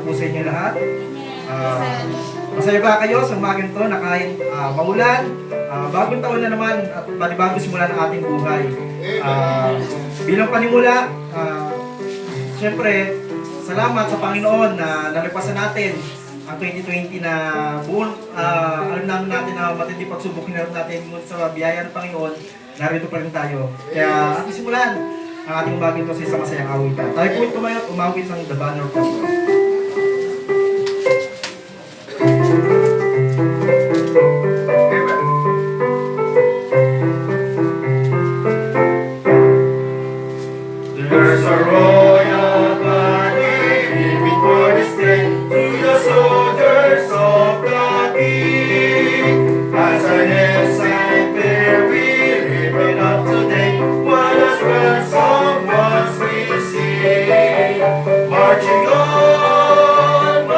po sa inyo lahat. Masaya ba kayo sa umagang to na kahit maulan, bagong taon na naman at panibagong simula ng ating buhay. Bilang panimula, siyempre, salamat sa Panginoon na nalagpasan natin ang 2020 na buong alam natin na matindi pagsubok hinarap natin sa biyaya ng Panginoon, narito pa rin tayo. Kaya ating simulan ang ating umagang to sa isang masayang awitan. Tayo po tumayo at umawit sa The Banner of God. There's a royal party before this day to the soldiers of the King. As our heads and fair we live it up today. What a swell song must we sing. Marching on,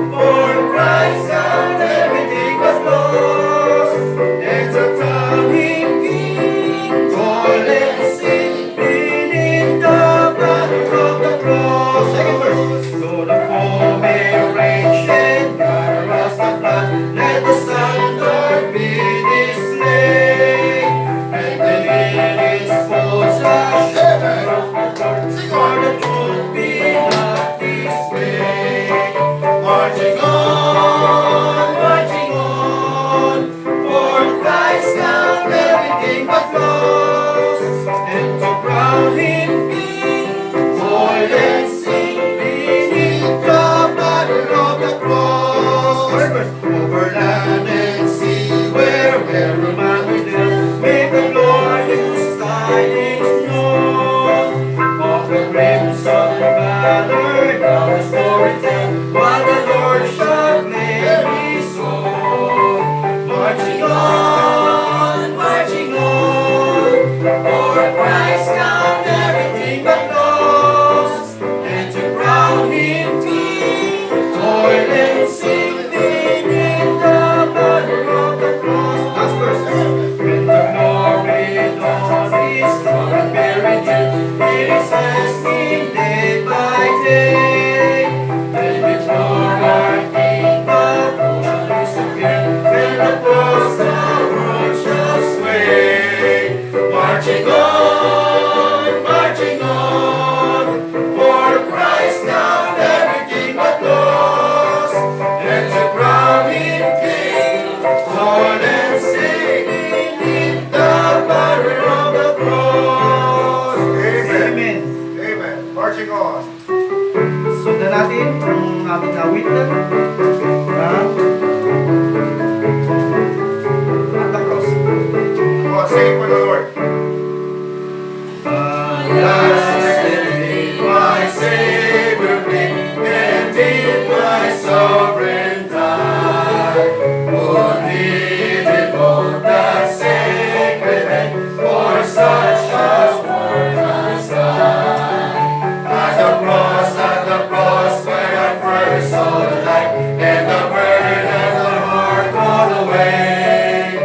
for Christ out everything was lost. And to crown him King, toil and sing. So the foe may rage and gather us the blood. Let the standard be displayed. Let the lilies fall slash for the truth be not displayed. Marching on, for Christ found everything but lost, and to crown him King, toil and sing beneath the banner of the cross. Over land and sea, wherever man we live, make the glorious tidings known. Of the crimson banner, now the story tell, what the Lord shall make me soul. Marching on, for Christ found everything but lost, and to crown him King, toil and sing beneath the banner of the cross. Last verse. When the glory dawn is strong and buried here, it is asking day by day. Then before our King the fool shall disappear, when the cross the world shall sway. Marching on, for Christ found everything but lost, and to crown him King, toil and sing beneath the banner of the cross. Amen. Amen. Marching on. Sundan natin ang ating awitan at the cross. Come on, sing for the Lord. Blessed be my Savior name, and did my sovereign die. Would he devote that sacred head for such as one has died? At the cross where I first saw the light, and the burden of the heart gone away.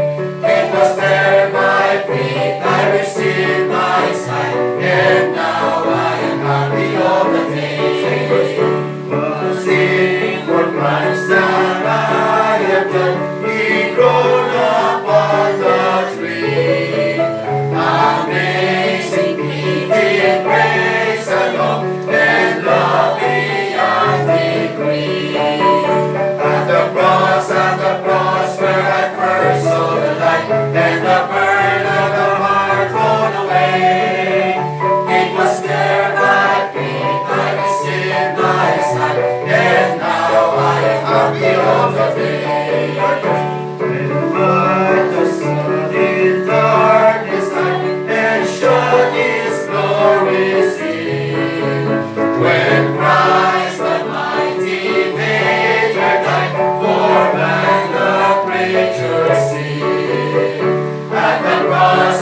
It was there my feet I received my sight, and now I am happy all the day. Sing for Christ that I have done, He grown upon the tree. Amazing beauty and grace alone, and love beyond degree. At the cross where I first saw the light, and the burden of the heart gone away. It was there by faith I received my sight, and now I am happy all the day. And but the sun in darkness night, and shut His glory see. When Christ the mighty Maker died, for man the creature see. At the cross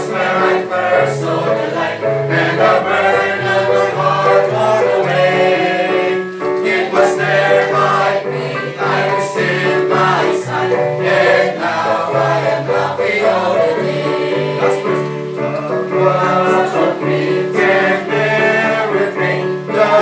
where I first saw the light, and the burden of the heart gone away. It was there by faith I received my sight, and now I am happy all the day. The cross of grief can bear with me, the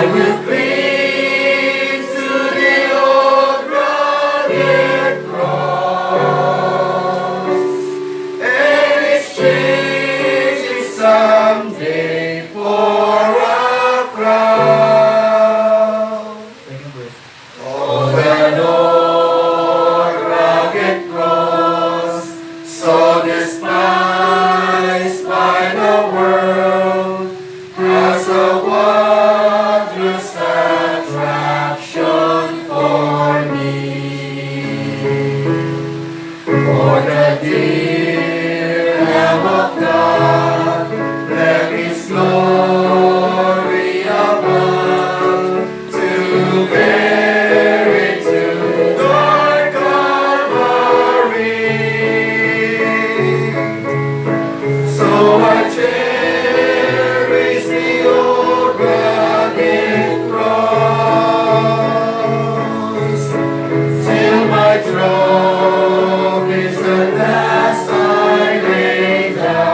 will cling to the old rugged cross and exchange it someday for a crown. Oh, that old rugged cross, so despised by the world, has a wondrous attraction for me. For the dear Lamb of God, left His glory above to bear it to Lord Calvary. So I cherish the old rugged cross till my trophies at last I lay down.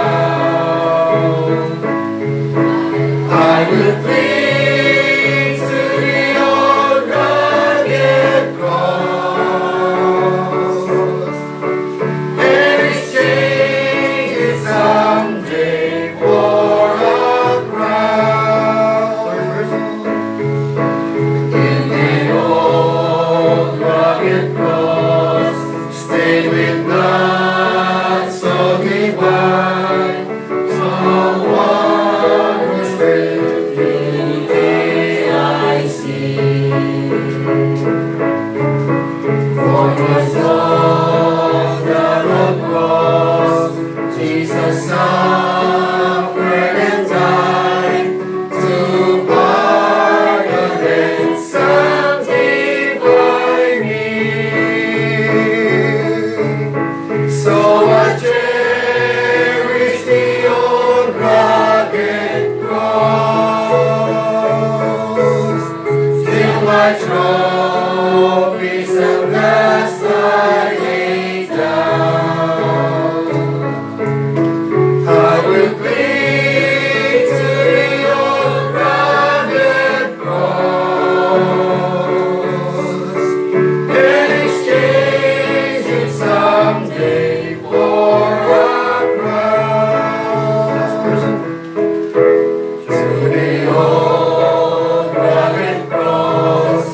I will cling to the old rugged cross and exchange it someday for a crown. In the old rugged cross, stay with God so divine, so wondrous beauty I see. For was on the cross, Jesus suffered and died to pardon and sanctify me. So I cherish the old rugged cross till my trophies at last I lay down. I will cling to the old rugged cross and exchange it someday for a crown. To the old rugged cross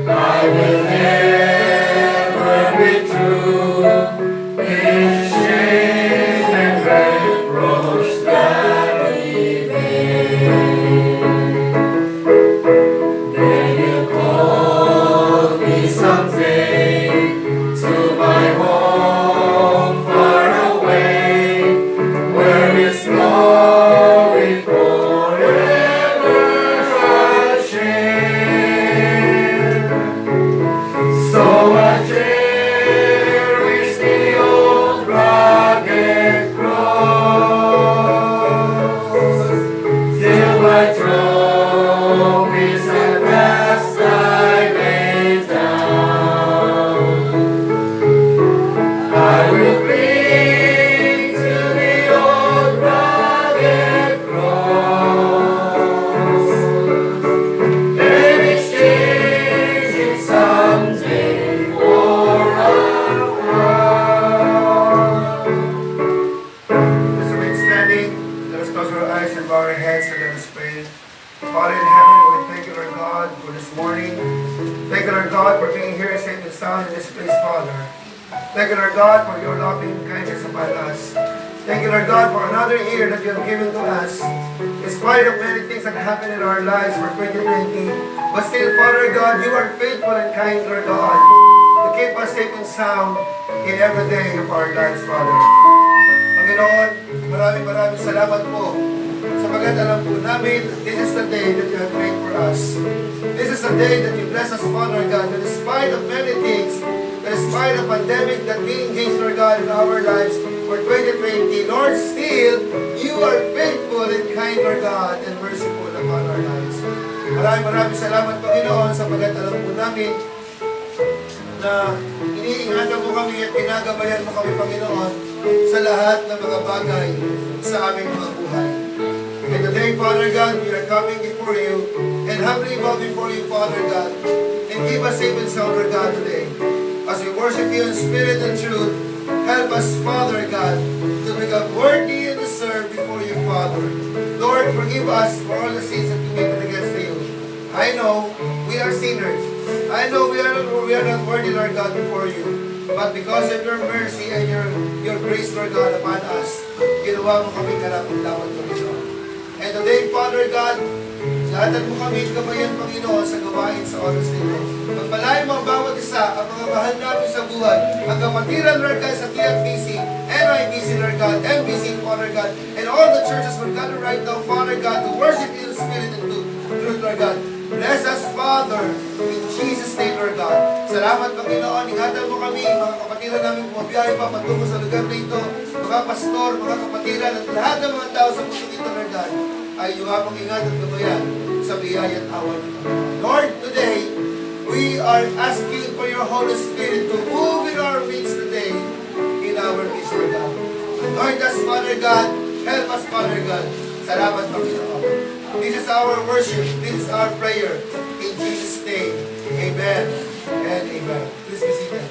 I will ever be true, in shame and reproach gladly bear. They will call me someday to my home far away, where His glory forever I'll share. So I cherish the old rugged cross till my trophies at last I lay down. I will cling to the old rugged cross and exchange it someday for a crown. Let's remain standing. Let us close our eyes and bow our heads and let us pray. Father in heaven, we thank you, Lord God, for this morning. Thank you, Lord God, for being here safe and sound in this place, Father. Thank you, Lord God, for your loving kindness upon us. Thank you, Lord God, for another year that you have given to us. In spite of many things that happen in our lives for 2020, but still, Father God, you are faithful and kind, Lord God, to keep us safe and sound in every day of our lives, Father. Panginoon, maraming salamat po sapagat alam po namin this is the day that you have made for us. This is the day that you bless us, Father God, that in spite of many things, that in spite of pandemic that we engage, Lord God, in our lives for 2020, Lord, still, you are faithful and kind, Lord God, and merciful upon our lives. Maraming salamat, Panginoon, sapagat alam po namin na iniingatan mo kami at pinagabayan mo kami, Panginoon, sa lahat ng mga bagay sa aming mga buhay. And today, Father God, we are coming before you, and and humbly bow before you, Father God, and give us safe and sound, Lord God, today. As we worship you in spirit and truth, help us, Father God, to become worthy and to serve before you, Father. Lord, forgive us for all the sins that we committed against you. I know we are sinners. I know we are not worthy, Lord God, before you. But because of your mercy and your grace, Lord God, upon us, ginawa mo kami karapat-dapat, Panginoon. And today, Father God, lahat mo kami gabayan, Panginoon, sa gawain sa oras nito. Pagpalain mo ang bawat isa, ang mga mahal namin sa buhay, ang kapatiran, Lord God, sa TFBC, NIBC, Lord God, MBC, Father God, and all the churches we're gathered right now, Father God, to worship you in spirit and truth, Lord God. Bless us, Father, in Jesus' name, Lord God. Salamat, Panginoon. Ingatan mo kami, mga kapatiran namin bumabiyahe pa patungo sa lugar na ito, mga pastor, mga kapatiran, at lahat ng mga tao sa mundo dito, Lord God, ay iyong amang ingat at gabayan sa biyaya at awa ng Panginoon. Lord, today, we are asking for your Holy Spirit to move in our midst today, in our midst, Lord God. Anoint us, Father God. Help us, Father God. Salamat, Panginoon. This is our worship. This is our prayer. In Jesus' name, amen and amen. Please be seated.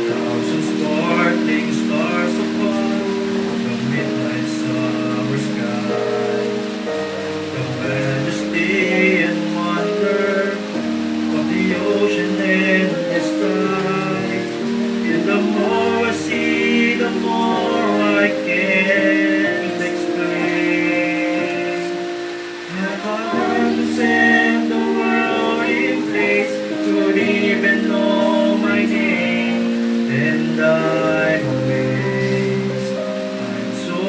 Thousand sparkling stars upon the midnight summer sky. The majesty and wonder of the ocean and the sky. And the more I see, the more I can't explain. Have I understand the world in place could even know my name? And I'm amazed, I'm so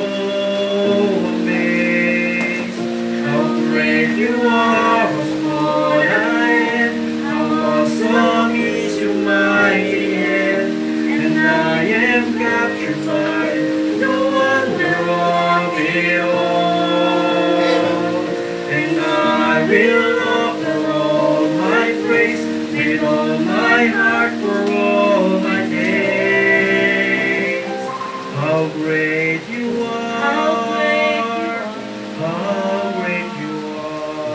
amazed. How great you are, how small I am, how awesome is your mighty hand. And I am captured by the wonder of it all. And I will offer all my praise with all my heart for all my days. How great you are! How great you are!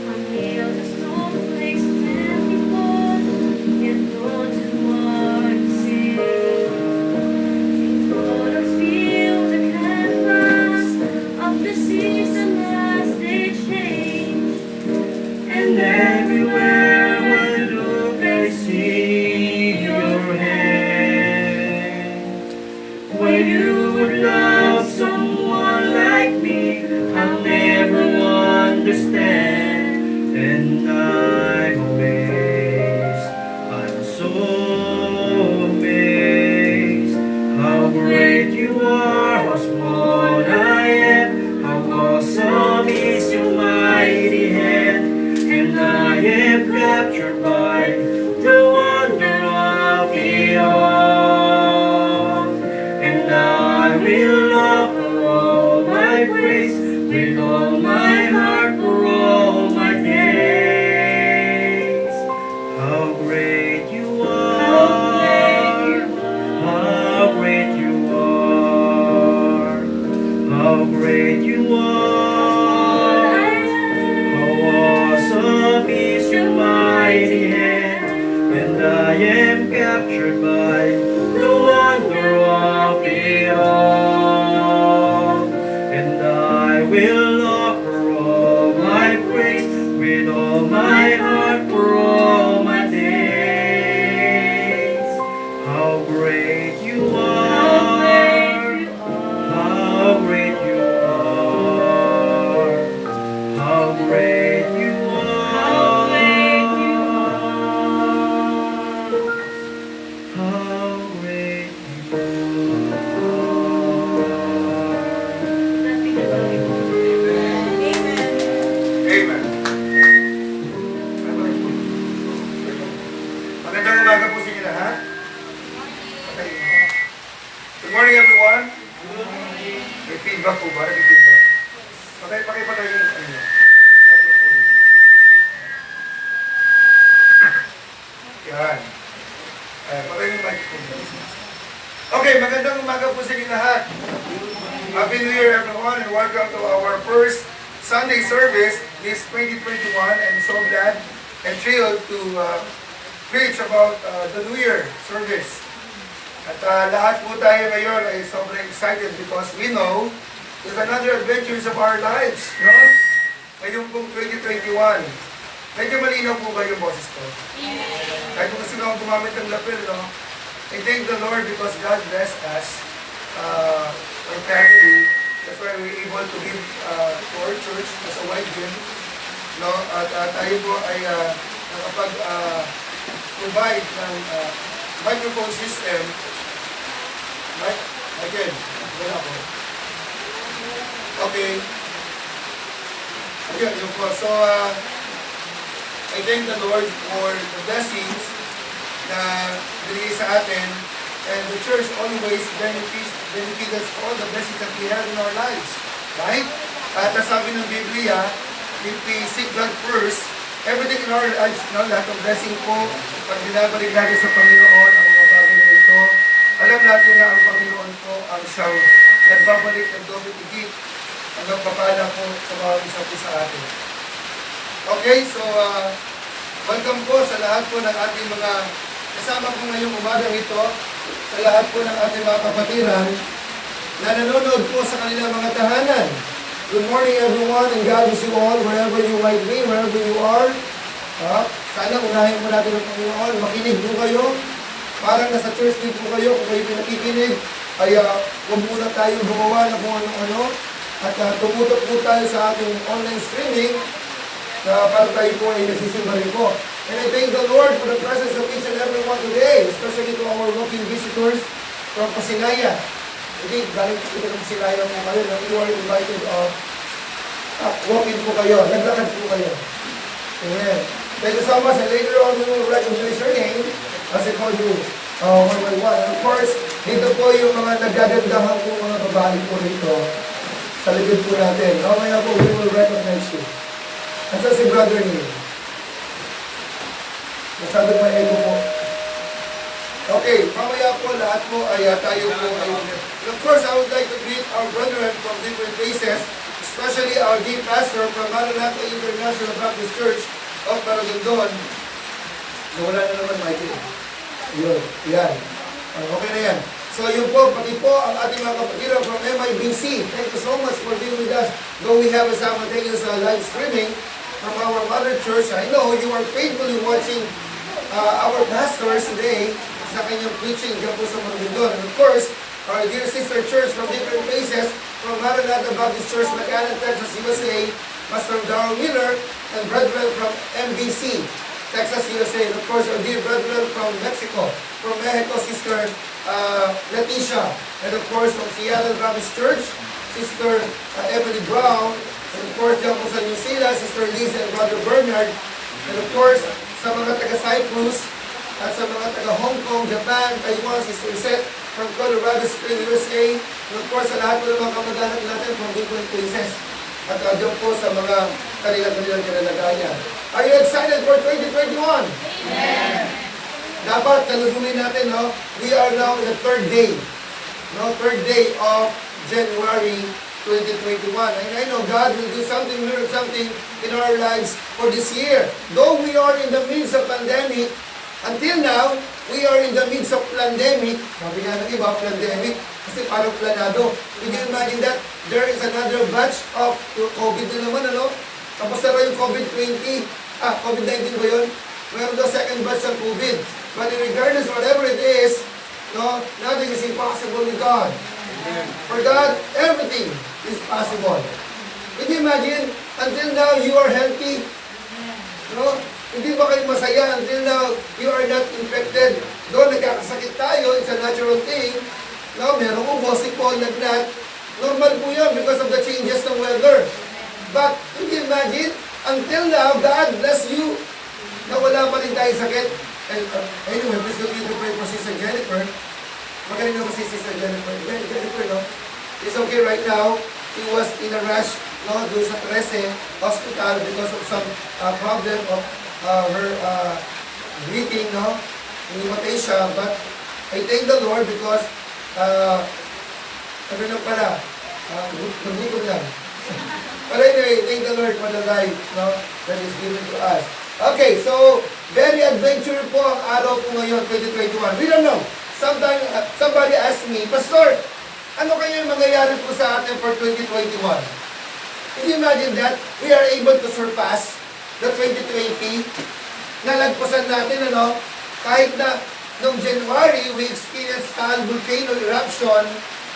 Unveil the snowflakes stand before, and Lord to what you say. Lord, feel the canvas of the season as they change. And everywhere I look, I see your hand. When you would love someone like me, I'll never understand. And I'm amazed, I'm so amazed. How great you are, how small I am, how awesome is your mighty hand. And I am captured by the wonder of it all. And I will offer all my praise with all my heart for all my days. How great you are! How great you are! How great you are! How awesome is your mighty hand, and I am captured by the wonder of it all. And I will offer all my praise with all my heart for all my days. How great you are! How great you are! How great you are! How great you Amen. Magandang umaga po sa inyo lahat. Okay. Good morning everyone. May feedback po ba? May feedback. Pakipatay yung microphone. Yan. Patay yung microphone. Okay, magandang umaga po sa inyo lahat. Happy New Year everyone and welcome to our first Sunday service this 2021. I'm so glad and thrilled to preach about the New Year service. At lahat po tayo ngayon ay sobrang excited because we know there's another adventures of our lives, no? Ngayon pong 2021. Medyo malinaw po ba yung boses ko? Kahit kung gusto nyo gumamit ng lapel, no? I thank the Lord because God blessed us our family. That's why we're able to give to our church as a wide gift. No? At tayo po ay nakapag-provide ng microphone system. Again, wala po. Okay. Again, yun po. So, I thank the Lord for the blessings na binigay sa atin, and the church always benefits us for all the blessings that we have in our lives. Right? At sabi ng Biblia, if we seek God first, everything in our lives, lahat ng blessing po, pag binabalik natin sa Panginoon ang mga bagay na ito, alam natin na ang Panginoon po ang siyang nagbabalik ng double digit ang nagpapala po sa mga isa sa atin. Okay, so welcome po sa lahat po ng ating mga kasama po ngayong umagang ito, sa lahat po ng ating mga kapatiran na nanonood po sa kanilang mga tahanan. Good morning everyone, and God bless you all wherever you might be, wherever you are. Sana unahin po natin ang Panginoon, makinig po kayo. Parang nasa church din po kayo, kung kayo pinakikinig, ay huwag muna tayong gumawa na kung ano-ano. At tumutok po tayo sa ating online streaming para tayo po ay nagsisimba rin po. And I thank the Lord for the presence of each and every one today, especially to our walking visitors from Pasilaya. Hindi, galing po ito ng Pasilaya po kayo, na you are invited walking po kayo, naglakad po kayo. Amen. Thank you so much, and later on we will recognize your name as I call you one by one. And of course, dito po yung mga nagagandahan po mga babae po rito sa likod po natin. Mamaya po, we will recognize you. At sa si Brother Neil. Masyadong may ego po. Okay, mamaya po lahat po ay tayo po ay... And of course, I would like to greet our brethren from different places, especially our dear pastor from Maranatha International Baptist Church of Maragondon. Nawala na naman, Michael. Yun, yan. Okay na yan. So yun po, pati po ang ating mga kapatiran from MIBC. Thank you so much for being with us. Though we have a simultaneous live streaming from our mother church, I know you are faithfully watching our pastors today sa kanyang preaching dyan po sa Maragondon. And of course, our dear sister church from different places, from Maranatha Baptist Church, McAllen, Texas, USA, Pastor Darrell Miller, and brethren from MBC, Texas, USA. And of course, our dear brethren from Mexico, from Mexico, Sister Leticia. And of course, from Seattle Baptist Church, Sister Emily Brown. And of course, dyan po sa New Zealand, Sister Liz and Brother Bernard. And of course, sa mga taga-Cyprus, at sa mga taga-Hong Kong, Japan, Taiwan, Sister Seth, from Colorado Springs, USA. And of course, sa lahat po ng mga kamag-anak natin from different places. At dyan po sa mga kanilang kinalagayan. Are you excited for 2021? Amen! Dapat kalusunin natin, no? We are now in the third day. No? Third day of January 2021. And I know God will do something in our lives for this year. Though we are in the midst of pandemic, until now, we are in the midst of pandemic. Sabi nga ng iba, pandemic, kasi parang planado. Can you imagine that? There is another batch of COVID na naman, ano? Tapos na yung COVID-19. COVID-19 ba yun? Meron daw second batch ng COVID. But regardless, whatever it is, no, nothing is impossible with God. For God, everything is possible. Can you imagine? Until now, you are healthy. No? Hindi ba kayo masaya until now you are not infected? Doon nagkakasakit tayo, it's a natural thing. No, merong ubo, sipon, lagnat. Normal po yan because of the changes ng weather. But can you imagine? Until now, God bless you na wala pa rin tayo sakit. And anyway, please continue to pray for Sister Jennifer. Magaling na ba si Sister Jennifer? Jennifer, no? It's okay right now. She was in a rush, no, doon sa 13 hospital because of some problem of her breathing, no? Hinimatay siya, but I thank the Lord because ano lang pala, nagutom lang. But anyway, thank the Lord for the life, no, that is given to us. Okay, so very adventure po ang araw po ngayon, 2021. We don't know. Sometimes somebody asked me, Pastor, ano kaya yung mangyayari po sa atin for 2021? Can you imagine that? We are able to surpass the 2020. Nalagpasan natin, ano? Kahit na noong January, we experienced volcano eruption.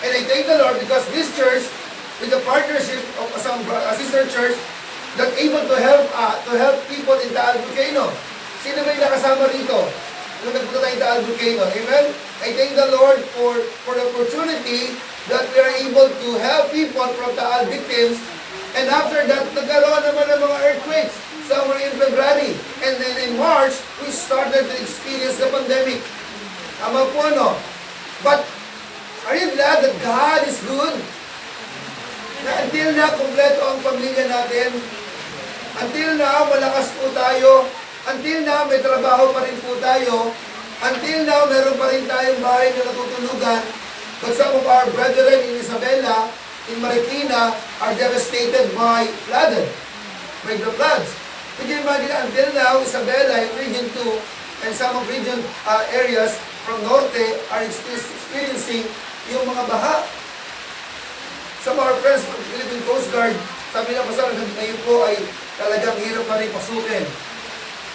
And I thank the Lord because this church, with the partnership of some sister church, that able to help people in Taal Volcano. Sino may nakasama rito? Nung nagpunta tayo Taal Volcano. Amen? I thank the Lord for the opportunity that we are able to help people from Taal victims. And after that, nagkaroon naman ng mga earthquakes somewhere in February. And then in March, we started to experience the pandemic. Tama po ano? But are you glad that God is good? Na until na kumpleto ang pamilya natin, until now malakas po tayo, until now may trabaho pa rin po tayo, until now meron pa rin tayong bahay na natutulugan. But some of our brethren in Isabela, in Marikina, are devastated by the floods. Could you imagine, until now, Isabela in Region 2 and some of region areas from Norte are experiencing yung mga baha. Some of our friends from Philippine Coast Guard, sabi na pasal, ngayon po ay talagang hirap pa rin pasukin.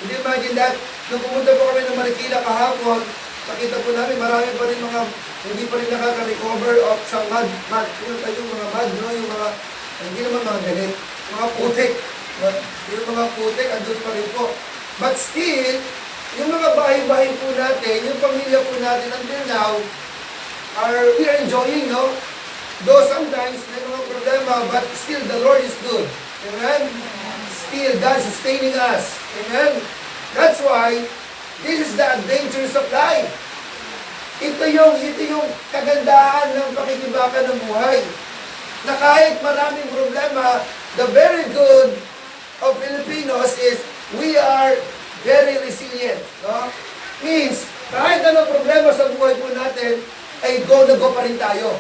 Could you imagine that? Nung pumunta po kami ng Marikina kahapon, nakita po namin marami pa rin mga hindi pa rin nakaka-recover of some mud, yung mga mud, no? Yung mga, hindi naman mga galit, mga putik. Yung mga putik, andun pa rin po. But still, yung mga bahay-bahay po natin, yung pamilya po natin until now, we are enjoying, no? Though sometimes may mga problema, but still the Lord is good. Amen? Still, God sustaining us. Amen? That's why, this is the adventures of life. Ito yung kagandahan ng pakikibaka ng buhay. Na kahit maraming problema, the very good of Filipinos is we are very resilient. No? Means, kahit anong problema sa buhay po natin, ay go na go pa rin tayo.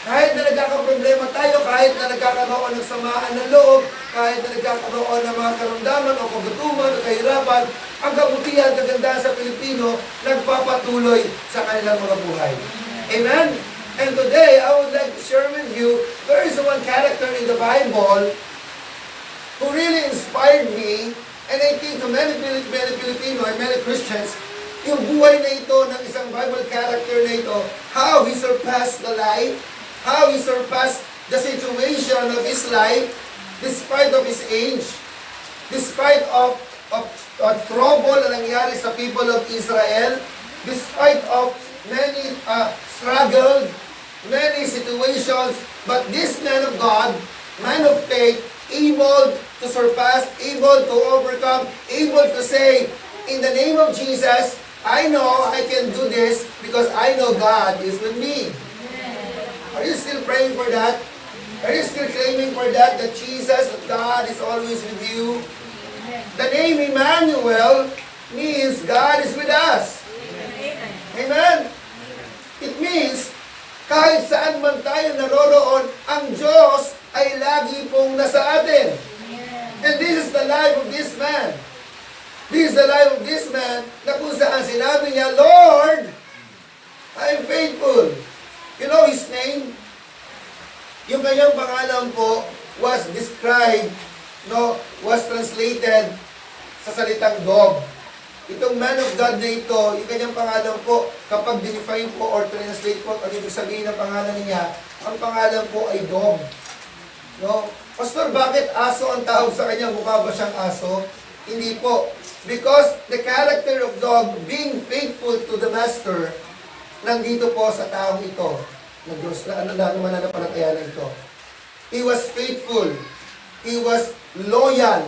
Kahit na nagkakaproblema tayo, kahit na nagkakaroon ng samaan ng loob, kahit na nagkakaroon ng mga karamdaman o kagutuman o kahirapan, ang kabutihan, kagandahan sa Pilipino, nagpapatuloy sa kanilang mga buhay. Amen? And today, I would like to share with you, there is one character in the Bible who really inspired me, and I think to many Filipino and many Christians, yung buhay na ito ng isang Bible character na ito, how he surpassed the life, how he surpassed the situation of his life, despite of his age, despite of trouble na nangyari sa people of Israel, despite of many struggles, many situations, but this man of God, man of faith, able to surpass, able to overcome, able to say, in the name of Jesus, I know I can do this because I know God is with me. Are you still praying for that? Are you still claiming for that Jesus, that God is always with you? The name Emmanuel means God is with us. Amen? It means, kahit saan man tayo naroroon, ang Diyos ay lagi pong nasa atin. And this is the life of this man. This is the life of this man na kung saan sinabi niya, Lord, I am faithful. You know his name? Yung kanyang pangalan po was described, was translated sa salitang dog. Itong man of God na ito, yung kanyang pangalan po, kapag define po or translate po, ang ibig sabihin ng pangalan niya, ang pangalan po ay dog. No? Pastor, bakit aso ang tawag sa kanya? Mukha ba siyang aso? Hindi po. Because the character of dog, being faithful to the master, nandito po sa taong ito. Na Diyos, na mananampalataya na ito. He was faithful. He was loyal.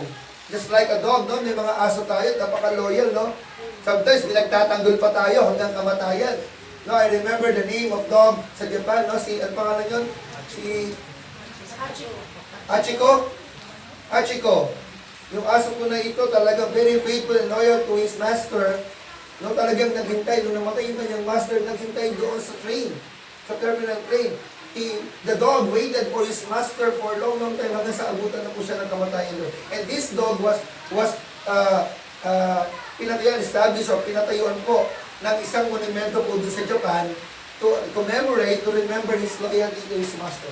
Just like a dog, no? May mga aso tayo, napaka-loyal, no? Sometimes, pinagtatanggol pa tayo hanggang kamatayan. No, I remember the name of dog sa Japan, no? Ano pangalan yun? Si Hachiko? Hachiko. Yung aso ko na ito, talagang very faithful and loyal to his master. No, talagang naghintay. Nung namatay yung kanyang master, naghintay doon sa train. Sa terminal train. The dog waited for his master for a long time hanggang sa abutan na po siya ng kamatayan doon. And this dog was pinatayuan, established o pinatayuan po ng isang monumento po doon sa Japan to commemorate, to remember his loyalty to his master.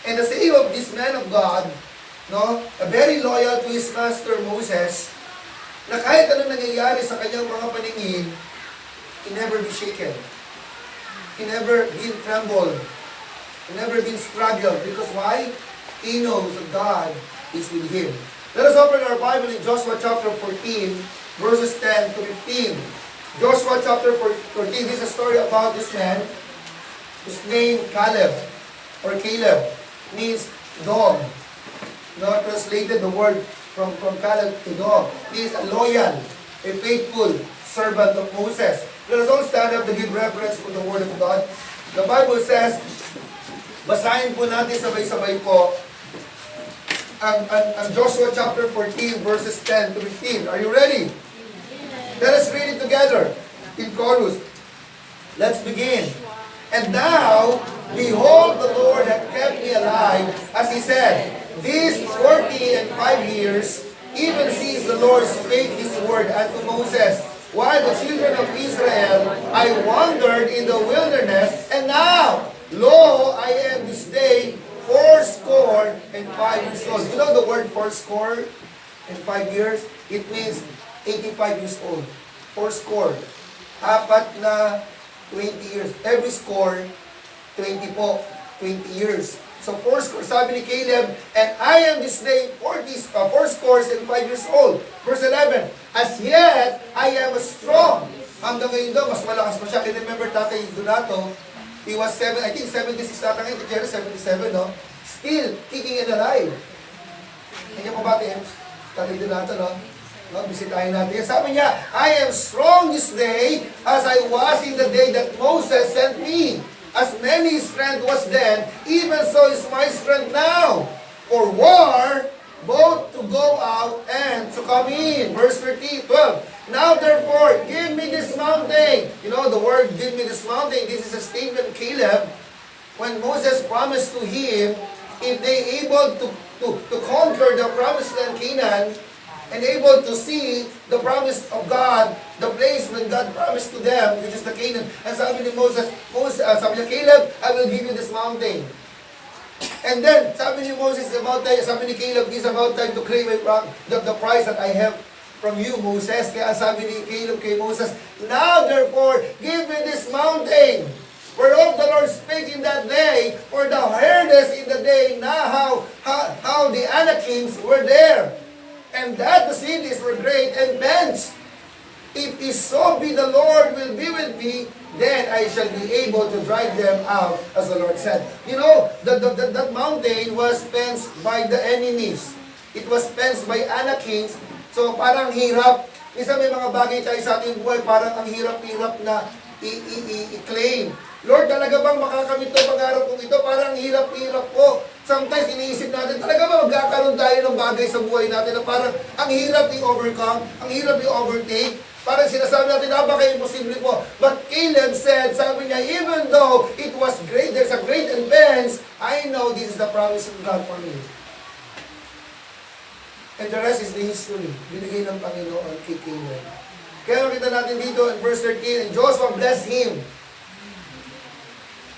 And the same of this man of God, no, very loyal to his master Moses, na kahit ano nangyayari sa kanyang mga paningin, he never be shaken. He never been trembled. He never been struggled. Because why? He knows that God is with him. Let us open our Bible in Joshua chapter 14, verses 10 to 15. Joshua chapter 14, this is a story about this man whose name Caleb, or Caleb, means dog. Now translated the word from Caleb to dog, means a loyal, a faithful servant of Moses. Let us all stand up to give reference to the word of God. The Bible says, basahin po natin sabay-sabay po ang Joshua chapter 14 verses 10 to 15. Are you ready? Let us read it together in chorus. Let's begin. And now, behold, the Lord hath kept me alive, as he said, these 45 years, even since the Lord spake his word unto Moses, while the children of Israel, I wandered in the wilderness, and now, lo, I am this day 85 years old. You know the word 85 years? It means 85 years old. 80. Apat na 20 years. Every score, 20 po. 20 years. So 80, sabi ni Caleb, and I am this day 85 years old. Verse 11, as yet, I am strong. Hanggang ngayon daw, mas malakas pa siya. I remember Tatay Donato, he was 76 ata ngayon, Jerry 77, no? Still kicking and alive. Hindi po ba, Tim? Tatay Donato, no? No, bisitahin natin. Sabi niya, I am strong this day as I was in the day that Moses sent me. As many strength was then, even so is my strength now. For war, both to go out and to come in. Verse 13, 12. Now therefore, give me this mountain. You know the word, give me this mountain. This is a statement Caleb, when Moses promised to him, if they able to conquer the promised land Canaan, and able to see the promise of God, the place when God promised to them, which is the Canaan. And sabi ni sabi ni Caleb, I will give you this mountain. And then, sabi ni Moses, about time, sabi ni Caleb, it's about time to claim the prize that I have from you, Moses. Kaya sabi ni Caleb kay Moses, now therefore, give me this mountain. Whereof the Lord spake in that day, for thou heardest in the day now how the Anakims were there. And that the cities were great and dense. If it so be the Lord will be with me, then I shall be able to drive them out, as the Lord said. You know, that mountain was fenced by the enemies. It was fenced by Anakins. So parang hirap. Minsan may mga bagay tayo sa ating buhay, parang ang hirap-hirap na i-claim. Lord, talaga bang makakamit ito, pangarap kong ito? Parang hirap-hirap po. Sometimes iniisip natin, talaga ba magkakaroon tayo ng bagay sa buhay natin na parang ang hirap i-overcome, ang hirap i-overtake? Parang sinasabi natin, napaka-imposible po. But Caleb said, sabi niya, even though it was great, there's a great advance, I know this is the promise of God for me. And the rest is the history. Binigay ng Panginoon kay Caleb. Kaya makita natin dito in verse 13, and Joshua blessed him,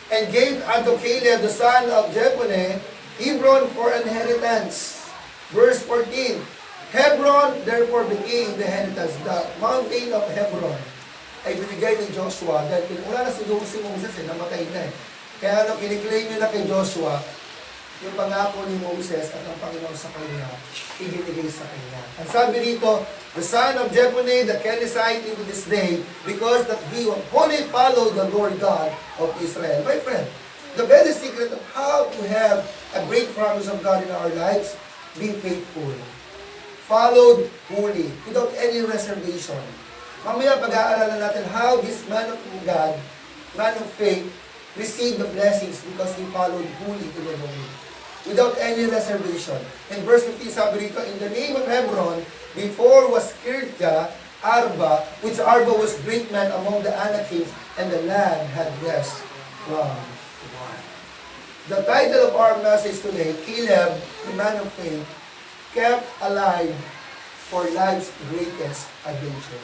and gave unto Caleb the son of Jephunneh Hebron for inheritance. Verse 14, Hebron therefore became the inheritance. The mountain of Hebron ay binigay ni Joshua dahil wala na siguro si Moses, namatay na eh. Kaya kiniklaim niya na kay Joshua yung pangako ni Moses at ang Panginoon sa kanya, ibinigay sa kanya. Ang sabi rito, the son of Jephunneh, the Kenizzite, into this day, because that he wholly followed the Lord God of Israel. My friend, the very secret of how to have a great promise of God in our lives, be faithful. Followed wholly, without any reservation. Mamaya pag-aaralan natin how this man of God, man of faith, received the blessings because he followed wholly to the Lord. Without any reservation. In verse 15, sabi rito, in the name of Hebron, before was Kirja, Arba, which Arba was great man among the Anakims, and the land had rest from war. The title of our message today, Caleb, the man of faith, kept alive for life's greatest adventure.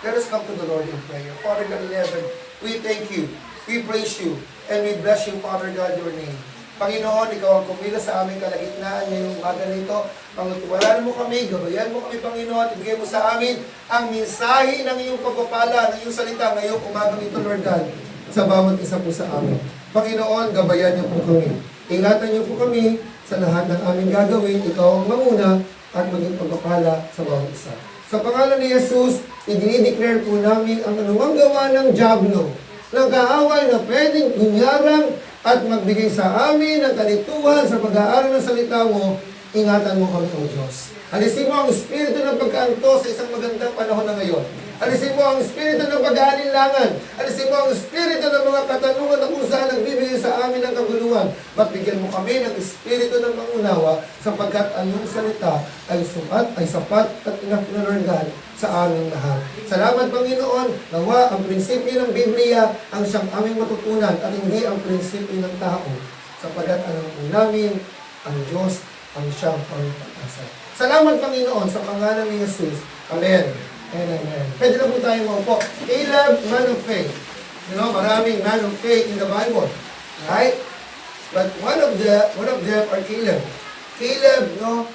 Let us come to the Lord in prayer. Father God in heaven, we thank you, we praise you, and we bless you, Father God, your name. Panginoon, ikaw ang kumila sa aming kalagitnaan ngayong umaga nito. Pangutiwalaan mo kami, gabayan mo kami, Panginoon, ibigay mo sa amin ang mensahe ng iyong pagpapala, ng iyong salita ngayong umaga nito, Lord God. sa bawat isa po sa amin. Panginoon, gabayan niyo po kami. Ingatan niyo po kami sa lahat ng aming gagawin. Ikaw ang manguna at maging pagpapala sa bawat isa. Sa pangalan ni Jesus, i-declare po namin ang anumang gawa ng Diablo, ng kaaway na pwedeng inyarang at magbigay sa amin ng kalituhan sa pag-aaral ng salita mo. Ingatan mo kami, O Diyos. Alisin mo ang espiritu ng pagkaanto sa isang magandang panahon na ngayon. Alisin mo ang espiritu ng pag-aalinlangan. Alisin mo ang espiritu ng mga katanungan na kung saan nagbibigay sa amin ng kaguluhan. Bigyan mo kami ng espiritu ng pangunawa sapagkat ang iyong salita ay sapat at inapunargan sa aming lahat. Salamat, Panginoon, nawa ang prinsipyo ng Biblia ang siyang aming matutunan at hindi ang prinsipyo ng tao. Sapagkat alam po namin ang Diyos ang siyang pangpag-asa. Salamat, Panginoon, sa pangalan ni Jesus. Amen. Amen. Pwede na po tayo maupo. Caleb, man of faith. You know, maraming man of faith in the Bible. Right? But one of them are Caleb. Caleb, no,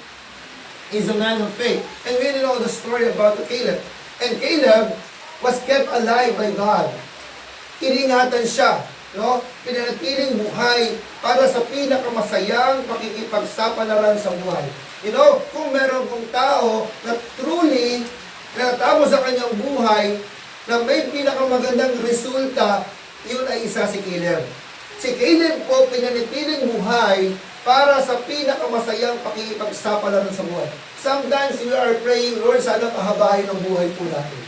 is a man of faith. And we know the story about Caleb. And Caleb was kept alive by God. Iningatan siya. No? Pinanatiling buhay para sa pinakamasayang pakikipagsapalaran sa buhay. You know, kung meron pong tao na truly natapos sa kanyang buhay na may pinakamagandang resulta, yun ay isa si Caleb. Si Caleb po pinanatiling buhay para sa pinakamasayang pakikipagsapalaran sa buhay. Sometimes we are praying, Lord, sana pahabain ang buhay po natin.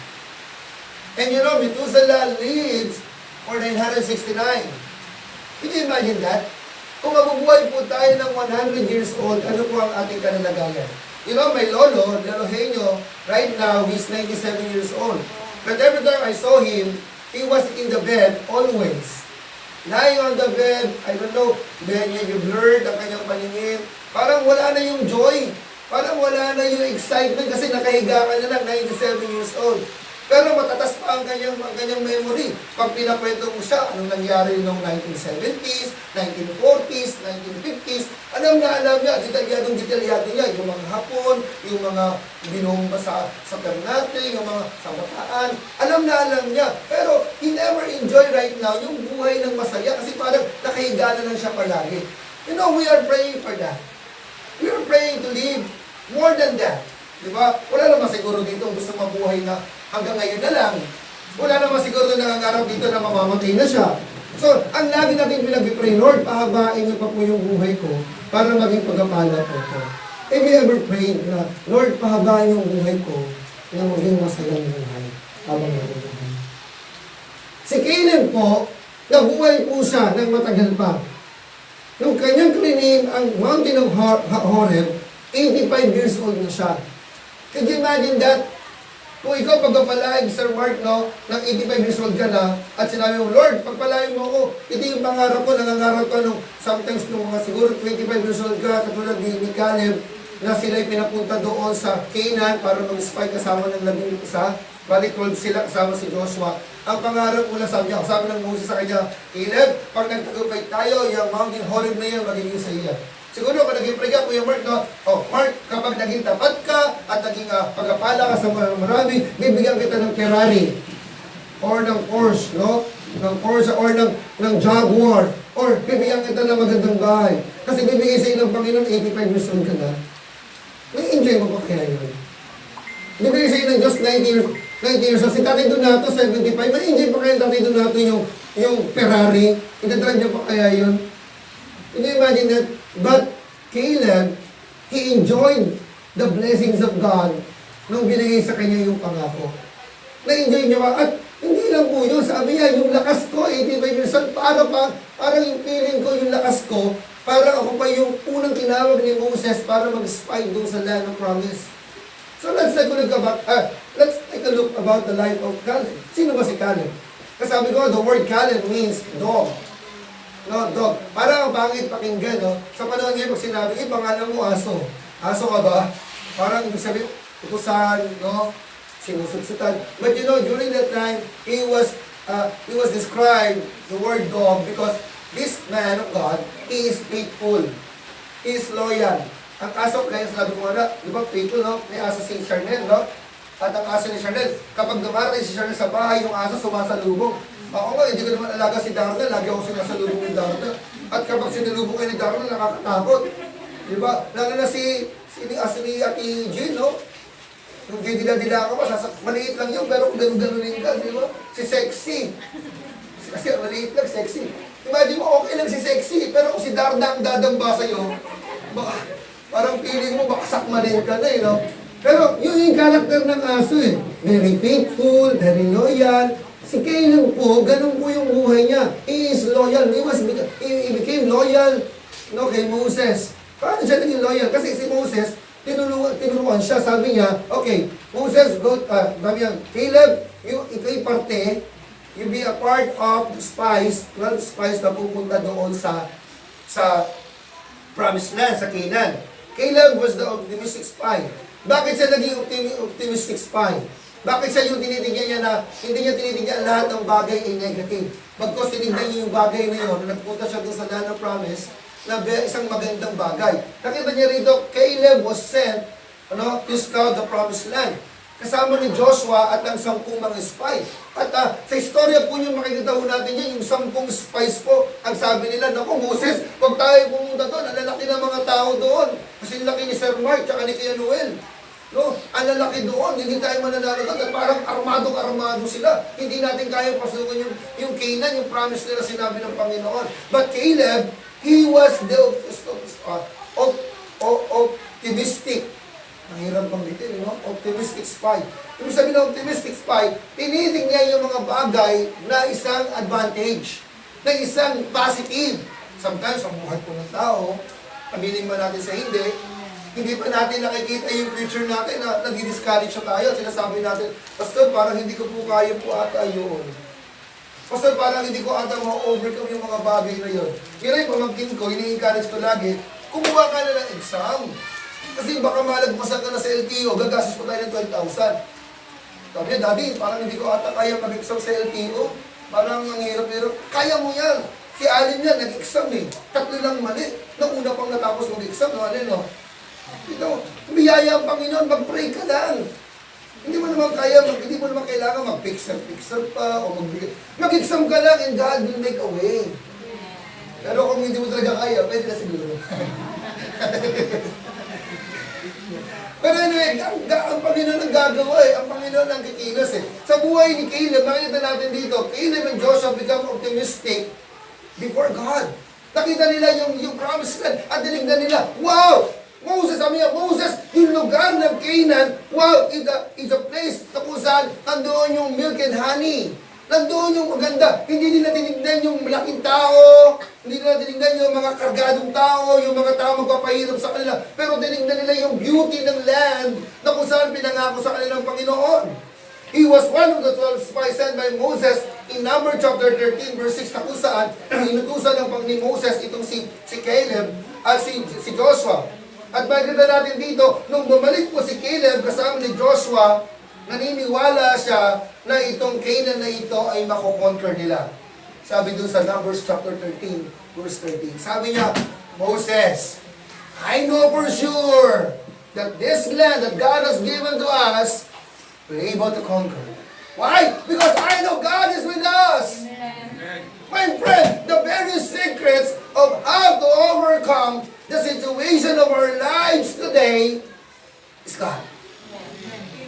And you know, Methuselah lives for 969. Can you imagine that? Kung mabubuhay po tayo ng 100 years old, ano po ang ating kanalagayan? You know, my lolo Henyo, right now, he's 97 years old. But every time I saw him, he was in the bed always. Lying on the bed, I don't know, medyo blurred ang kanyang paningin. Parang wala na yung joy. Parang wala na yung excitement kasi nakahiga ka na lang, 97 years old. Pero matatas pa ang kanyang memory. Pag pinakwento mo siya, anong nangyari noong 1970s, 1940s, 1950s, alam niya, detalyado niya, yung mga hapon, yung mga binomba sa Ternate, yung mga sa Bataan, alam niya. Pero he never enjoy right now yung buhay ng masaya kasi parang nakahiga na lang siya palagi. You know, we are praying for that. We are praying to live more than that. Diba? Wala naman siguro dito gusto mabuhay na hanggang ngayon na lang. Wala naman siguro nangangarap dito na mamamatay na siya. So, ang lagi natin pinag-pray, Lord, pahabain niyo pa po yung buhay ko para maging pagpapala po ito. Have you ever prayed na, Lord, pahabain yung buhay ko na maging masayang buhay habang nabubuhay? Si Caleb po, nabuhay po siya ng matagal pa. Nung kanyang klinim ang Mountain of Horeb, 85 years old na siya. Could you imagine that? Kung ikaw pagpapalain, Sir Mark, no, ng 85 years old ka na, at sinabi mo, Lord, pagpalain mo ako, ito yung pangarap ko, nangangarap ko nung sometimes nung mga siguro 25 years old ka, katulad ni Caleb, na sila'y pinapunta doon sa Canaan para mag-spy kasama ng 11. Balik 12 sila kasama si Joshua. Ang pangarap mo lang, sabi ng Moses sa kanya, Caleb, pag nagtagumpay tayo, yung Mountain Horeb na yan, magiging sa iya. Siguro kung naging pray ka, Kuya Mark, no? Oh, Mark, kapag naging tapat ka at naging pagkapala ka sa marami, bibigyan kita ng Ferrari or ng Porsche, no? Ng Porsche or ng Jaguar or bibigyan kita ng magandang bahay. Kasi bibigay sa iyo ng Panginoon, 85 years old ka na. May enjoy mo pa kaya yun? Bibigay sa iyo ng Diyos 90 years old. Si Tatay Donato, 75. May enjoy pa kaya Tatay Donato yung Ferrari? Itadrag niya pa kaya yun? Can you imagine that? But Caleb, he enjoyed the blessings of God nung binigay sa kanya yung pangako. Na-enjoy niya ba? At hindi lang po yun. Sabi niya, yung lakas ko, 85 years old, parang yung feeling ko, yung lakas ko, parang ako pa yung unang tinawag ni Moses para mag-spy doon sa land of promise. So let's take a look about the life of Caleb. Sino ba si Caleb? Kasi sabi ko, the word Caleb means dog. No, dog. Parang ang pangit pakinggan, no? Sa panahon ngayon, pag sinabi, pangalan mo aso. Aso ka ba? Parang ibig sabihin, utusan, no? Sinusutsutan. But you know, during that time, he was described the word dog because this man of God, he is faithful. He is loyal. Ang aso, kaya sabi ko na, di ba, faithful, no? May aso si Charnel, no? At ang aso ni Charnel, kapag dumarating si Charnel sa bahay, yung aso sumasalubong. Ako nga, hindi ko naman alaga si Darna. Lagi ako sinasalubong ni Darna. At kapag sinalubong kayo ni Darna, nakakatakot. Diba? Lalo na si Ate Jean, no? Yung didila-dila ka pa, maliit lang yun, pero kung gano'n-gano'nin ka, di ba? Si Sexy. Kasi maliit lang, sexy. Imagine mo, okay lang si Sexy, pero kung si Darna ang dadamba sa'yo, baka, parang feeling mo, baka sakmanin ka na, no? Pero yun yung karakter ng aso, eh. Very faithful, very loyal. Si Caleb po, ganun po yung buhay niya. He is loyal. He became loyal, no, kay Moses. Paano siya naging loyal? Kasi si Moses, tinuruan siya. Sabi niya, okay, Moses, sabi niya, Caleb, ikaw'y parte, you be a part of the spies, 12 spies na pupunta doon sa promised land, sa Canaan. Caleb was the optimistic spy. Bakit siya naging optimistic spy? Bakit siya yung tinitigyan niya na hindi niya tinitigyan lahat ng bagay ay negative? Bagkos tinignan niya yung bagay na yun, nagpunta siya doon sa land of promise, na isang magandang bagay. Nakita niya rito, Caleb was sent to scout the promised land. Kasama ni Joshua at ang 10 mga spy. At sa istorya po yung makikita po natin yan, yung 10 spies po, ang sabi nila, naku Moses, huwag tayo pumunta doon, ang lalaki ng mga tao doon. Kasi laki ni Sir Mark, tsaka ni Kuya Noel. No, ang lalaki doon, hindi tayo mananalo doon, at parang armado sila. Hindi natin kaya pasukin yung Canaan, yung promise nila sinabi ng Panginoon. But Caleb, he was the optimistic. Ang hirap bang dito, no? Optimistic spy. Ibig sabihin ng optimistic spy, tinitig niya yung mga bagay na isang advantage, na isang positive. Sometimes, ang buhay po ng tao, aminin man natin sa hindi pa natin nakikita yung future natin na nag-discourage siya tayo. Sinasabi natin, Pastor, parang hindi ko po kaya po ata yun. Pastor, parang hindi ko ata ma-overcome yung mga bagay na yun. Kaya yung pamangkin ko, ini-encourage ko lagi, kumuha ka na ng exam. Kasi baka malagpasan ka na sa LTO, gagastos po tayo ng 12,000. Sabi niya, Daddy, parang hindi ko ata kaya mag-exam sa LTO. Parang ang hirap-hirap. Kaya mo yan. Si Alin yan, nag-exam eh. 3 lang mali. Nauna pang natapos mag-exam, no? Ito, biyaya ang Panginoon, mag-pray ka lang. Hindi mo naman kailangan mag-pixel pa, o mag-exam ka lang and God will make a way. Pero kung hindi mo talaga kaya, pwede na siguro. Pero anyway, ang Panginoon ang gagawa eh. Ang Panginoon ang kikilos eh. Sa buhay ni Caleb, makikita natin dito, Caleb and Joshua become optimistic before God. Nakita nila yung promised land at dinignan nila, wow! Moses, sabi niya, Moses, yung lugar ng Canaan, wow, is a place na kung saan nandoon yung milk and honey. Nandoon yung maganda. Hindi nila tinignan yung malaking tao, hindi nila tinignan yung mga kargadong tao, yung mga tao magpapahirap sa kanila. Pero tinignan nila yung beauty ng land na kung saan pinangako sa kanilang Panginoon. He was one of the 12 spies sent by Moses in Numbers chapter 13 verse 6 na kung saan inutusan ni Moses itong si Caleb at si Joshua. At makikita natin dito, nung bumalik po si Caleb kasama ni Joshua, naniniwala siya na itong Canaan na ito ay makukonquer nila. Sabi dun sa Numbers chapter 13, verse 13. Sabi niya, Moses, I know for sure that this land that God has given to us, we're able to conquer. Why? Because I know God is with us. Amen. My friend, the very secrets of how to overcome the situation of our lives today is God.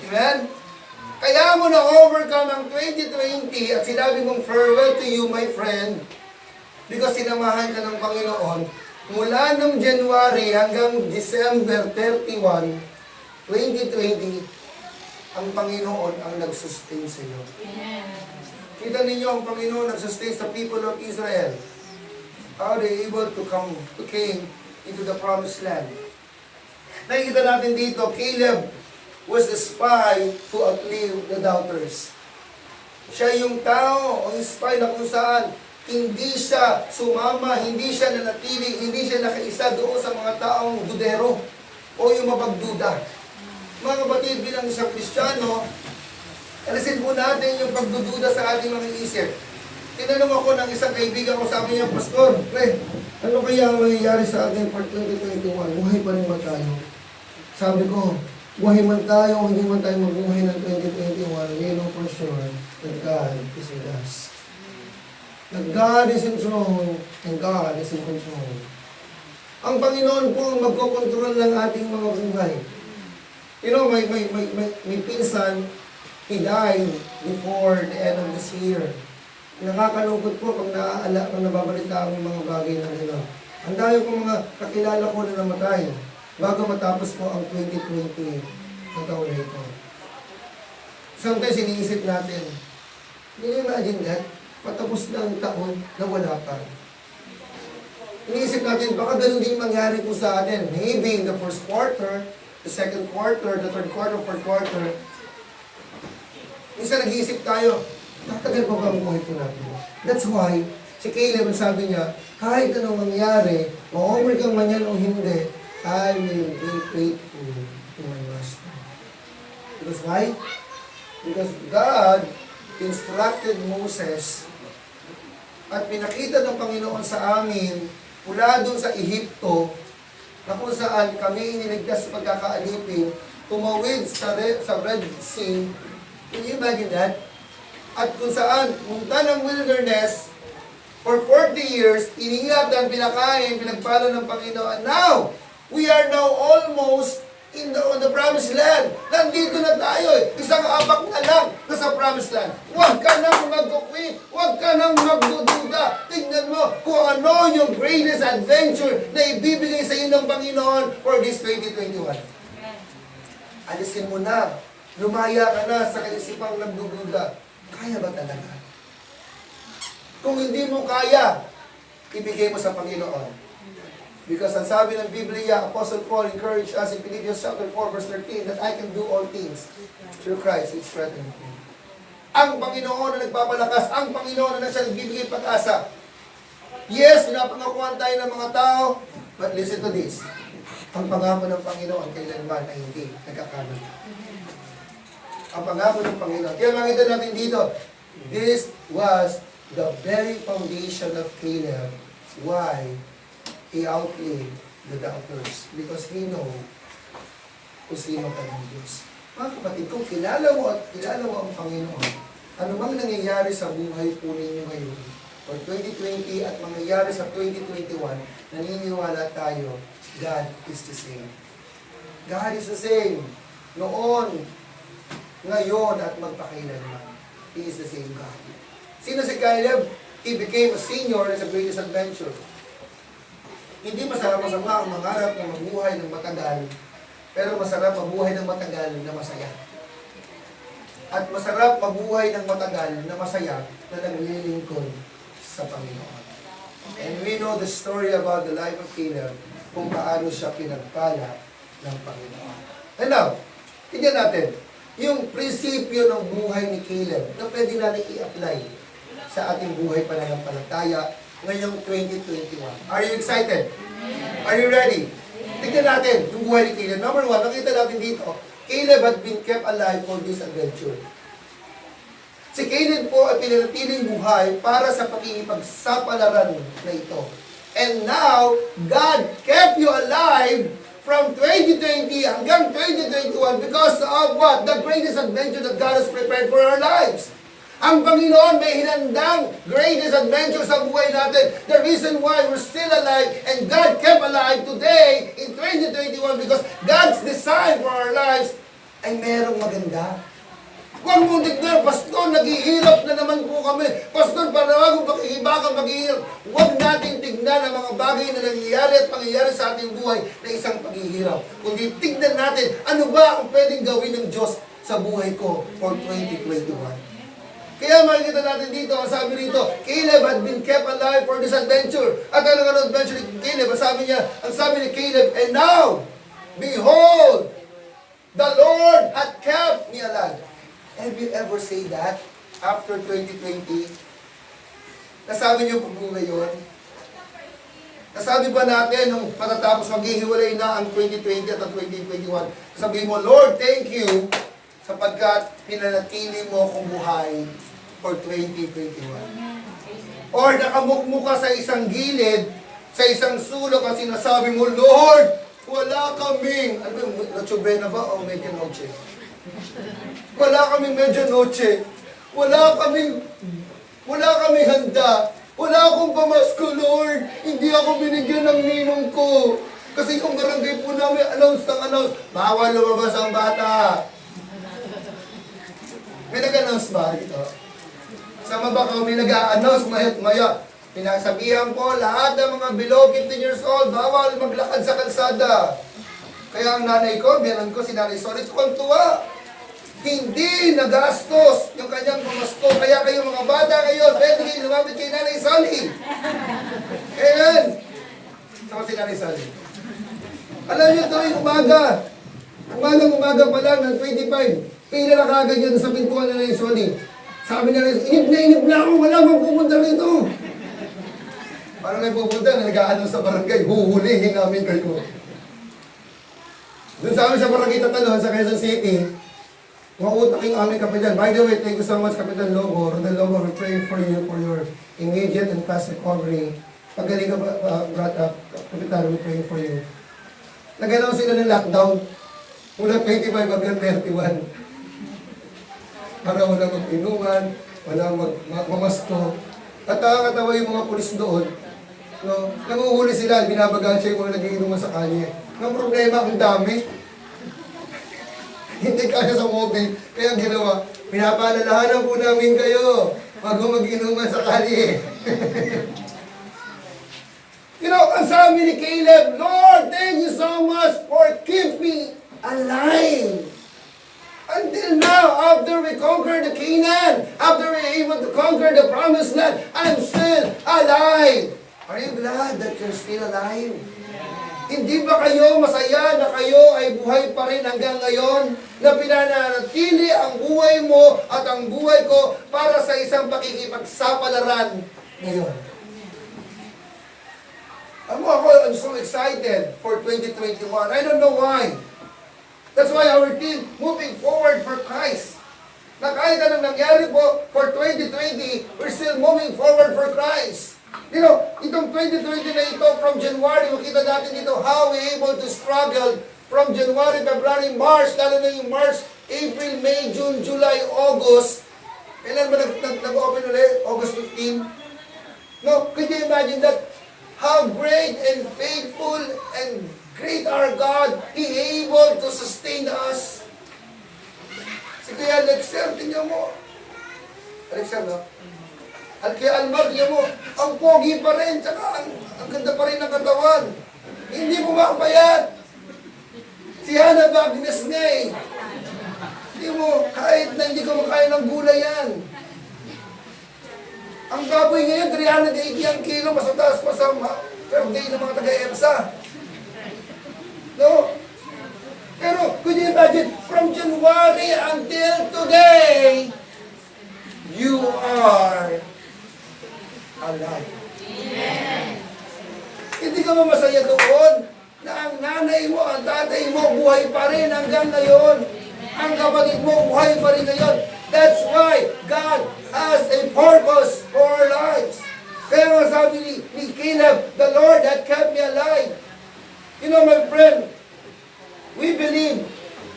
Amen? Kaya mo na-overcome ang 2020 at sinabi mong farewell to you, my friend, because sinamahan ka ng Panginoon mula nung January hanggang December 31, 2020, ang Panginoon ang nag-sustain sa iyo. Kita ninyo ang Panginoon nag-sustain sa people of Israel. How they able to came into the promised land. Nakikita natin dito, Caleb was the spy who outlive the doubters. Siya yung tao, ang spy na kung saan hindi siya sumama, hindi siya nanatili, hindi siya nakaisa doon sa mga taong dudero o yung mapagduda. Mga kapatid, bilang isang Kristiyano, alisin po natin yung pagdududa sa ating mga isip. Tinanong ako ng isang kaibigan ko, sabi niya, Pastor, ano kaya ang mangyayari sa atin for 2021? Buhay pa rin ba tayo? Sabi ko, buhay man tayo, hindi man tayo magbuhay ng 2021, we know for sure that God is with us. that God is in throne and God is in control. Ang Panginoon po ang magkokontrol ng ating mga buhay. You know, may pinsan, he died before the end of this year. Nakakalungkot po pag nababalita ang mga bagay na gano'n. Ang dami ko mga kakilala ko na namatay bago matapos po ang 2020 na taon na ito. Sometimes iniisip natin, can you imagine that? Patapos na ang taon na wala pa. Iniisip natin, baka ganun din mangyari po sa atin. Maybe in the first quarter, the second quarter, the third quarter, fourth quarter. Minsan nag-iisip tayo, tatagal pa ba ang buhay po natin? That's why, si Caleb, sabi niya, kahit anong mangyari, ma-overcome man yan o hindi, I will be faithful to my master. Because why? Because God instructed Moses at pinakita ng Panginoon sa amin mula doon sa Ehipto na kung saan kami iniligtas sa pagkakaalipin, tumawid sa Red Sea. Can you imagine that? At kung saan, punta ng wilderness, for 40 years, iningatan, pinakain, pinagpala ng Panginoon. Now, we are now almost on the promised land. Nandito na tayo eh. Isang apak na lang nasa promised land. Huwag ka nang mag-quit. Huwag ka nang magdududa. Tingnan mo kung ano yung greatest adventure na ibibigay sa iyo ng Panginoon for this 2021. Alisin mo na. Lumaya ka na sa kaisipang nagdududa. Kaya ba talaga? Kung hindi mo kaya, ibigay mo sa Panginoon. Because ang sabi ng Biblia, Apostle Paul encouraged us in Philippians chapter 4 verse 13 that I can do all things through Christ who strengthens me. Ang Panginoon na nagpapalakas, ang Panginoon na siya nagbibigay pag-asa. Yes, pinapangakuan tayo ng mga tao, but listen to this. Ang pangako ng Panginoon kailanman ay hindi nagkakamali. Ang pangako ng Panginoon. Kaya makita natin dito, this was the very foundation of Caleb. Why? He outlived the doubters because he know kung sino ka ng Diyos. Mga kapatid, kung kilala mo ang Panginoon, ano bang nangyayari sa buhay po ninyo ngayon for 2020 at mangyayari sa 2021, naniniwala tayo, God is the same. God is the same. Noon, ngayon at magpakailanman. He is the same God. Sino si Caleb? He became a senior in the greatest adventure. Hindi masarap masama ang mangarap na mabuhay ng matagal, pero masarap mabuhay ng matagal na masaya. At masarap mabuhay ng matagal na masaya na naglilingkod sa Panginoon. And we know the story about the life of Caleb, kung paano siya pinagpala ng Panginoon. And now, tignan natin, yung prinsipyo ng buhay ni Caleb na pwede natin i-apply sa ating buhay pananampalataya ngayong 2021. Are you excited? Are you ready? Tignan natin yung buhay ni Caleb. Number 1, nakita natin dito, Caleb had been kept alive for this adventure. Si Caleb po ay pinanatiling buhay para sa pakikipagsapalaran na ito. And now, God kept you alive from 2020 hanggang 2021 because of what? The greatest adventure that God has prepared for our lives. Ang Panginoon may hinandang greatest adventure sa buhay natin. The reason why we're still alive and God kept alive today in 2021 because God's design for our lives ay merong maganda. Huwag mong tignan, Pastor, naghihirap na naman po kami. Pastor, para wag mong pakikibagang maghihirap. Huwag natin tignan ang mga bagay na nangyayari at pangyayari sa ating buhay na isang paghihirap. Kundi tignan natin, ano ba ang pwedeng gawin ng Diyos sa buhay ko for 2021. Kaya makikita natin dito, ang sabi rito, Caleb had been kept alive for this adventure. At ano adventure ni Caleb? Ang sabi ni Caleb, and now, behold, the Lord had kept me alive. Have you ever say that after 2020? Nasabi niyo po ngayon? Nasabi ba natin nung patatapos maghihiwalay na ang 2020 at ang 2021? Sabi mo, Lord, thank you sapagkat pinanatili mo akong buhay for 2021. Or nakamukmuka sa isang gilid, sa isang sulok at sinasabi mo, Lord, wala kaming, ano ba, natsube na ba o medianoche? Wala kaming medianoche. Wala kaming handa. Wala akong pamasko, Lord. Hindi ako binigyan ng ninong ko. Kasi yung barangay po namin, announce, bawal lumabas ang bata. May nag-announce ba dito? Sa Mabacaw, may nag-announce maya't maya. Pinasabihan po lahat ng mga below 15 years old, bawal maglakad sa kalsada. Kaya ang nanay ko, meron ko si Nanay Solid, kung tuwa. Hindi nagastos yung kanyang pamasko. Kaya kayo mga bata kayo, pwede lumapit kay Nanay Solid. Ayan. Saka si Nanay Solid. Alam niyo, tuwing umaga. Umaga pa lang ng 25. Pila na kagad yun sa pintuan na Nanay Solid. Sabi na rin, inip na ako, wala bang pupunta rito. Paano may pupunta na nag-ano sa barangay, huhulihin namin kayo. Doon sa amin sa barangay Tatanon, sa Quezon City, mautak yung aming kapitan. By the way, thank you so much, Kapitan Lobo. Rodel Lobo, we're praying for you for your immediate and fast recovery. Pagaling ka brought up, Kapitan, we're praying for you. Nag-announce sila ng lockdown mula 25 hanggang 31. Para walang mag-inuman, walang mamasko. At nakakatawa yung mga pulis doon. No? Nanguhuli sila, binabagaan siya yung mga nagiinuman sa kalye. Ang problema, ang dami. Hindi kaya sa mobile. Kaya ang ginawa, pinapaalalahanan po namin kayo bago mag-inuman sa kalye. You know, ang sabi ni Caleb, Lord, thank you so much for keeping me alive. Until now, after we conquered the Canaan, after we were able to conquer the promised land, I'm still alive. Are you glad that you're still alive? Hindi ba kayo masaya na kayo ay buhay pa rin hanggang ngayon? Na pinananatili ang buhay mo at ang buhay ko para sa isang pakikipagsapalaran ngayon. I'm so excited for 2021. I don't know why. That's why our team moving forward for Christ. Na kahit anong nangyari po for 2020, we're still moving forward for Christ. You know, itong 2020 na ito from January, makita natin dito how we able to struggle from January, February, March, lalo na yung March, April, May, June, July, August. Kailan ba nag-open ulit? August 15? No, could you imagine that? How great and faithful and great our God, He able to sustain us. Si Kuya Alexer, tingnan mo. Alexer, no? At kaya Almar, tingnan mo, ang pogi pa rin, tsaka ang ganda pa rin ng katawan. Hindi pumapayat. Si Hannah Bagnes nga eh. Hindi mo, kahit na hindi ko makain ng gulay yan. Ang baboy ngayon, 380 ang kilo, mas mataas pa sa per day ng mga taga-EPSA. No? Pero, could you imagine, from January until today, you are alive. Amen. Hindi ka ba masaya doon na ang nanay mo, ang tatay mo, buhay pa rin hanggang ngayon. Ang kapatid mo, buhay pa rin ngayon. That's why God has a purpose for our lives. Kaya nga sabi ni Caleb, the Lord that kept me alive. You know, my friend, we believe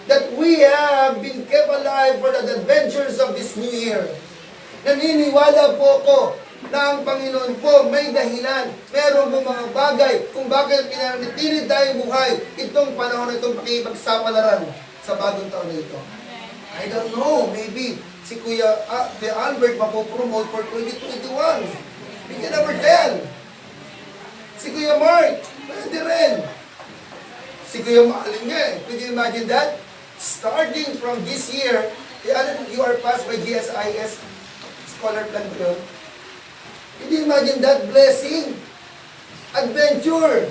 that we have been kept alive for the adventures of this new year. Naniniwala po ko na ang Panginoon po may dahilan. Meron po mga bagay kung bakit pinanatili tayo buhay itong panahon na itong pakipagsapalaran sa bagong taon na ito. I don't know, maybe si Kuya Albert mapopromote for 2021. We can never tell. Si Kuya Mark, pwede rin. Si Kuya Maalin nga eh. Could you imagine that? Starting from this year, you are passed by GSIS Scholar Plan ko yun. Could you imagine that blessing? Adventure.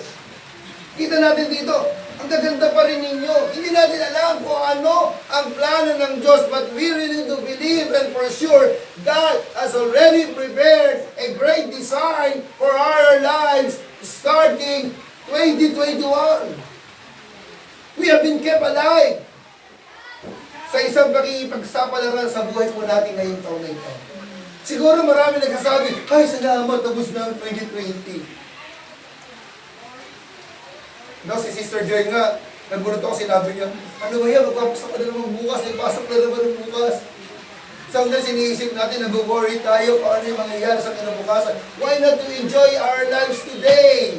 Kita natin dito, ang gaganda pa rin ninyo. Hindi natin alam kung ano ang plano ng Diyos, but we really do believe and for sure, God has already prepared a great design for our lives starting 2021. We have been kept alive sa isang pakikipagsapalaran sa buhay po natin ngayong taon na ito. Siguro marami nagsasabi, ay salamat, tapos na ang 2020. No, si Sister Joy nga, nagulat ako, sinabi niya, ano ba yan, magpapasok ka na naman bukas, may pasok na naman bukas. Sometimes iniisip natin, nag-worry tayo kung ano yung mangyayari sa kinabukasan. Why not to enjoy our lives today?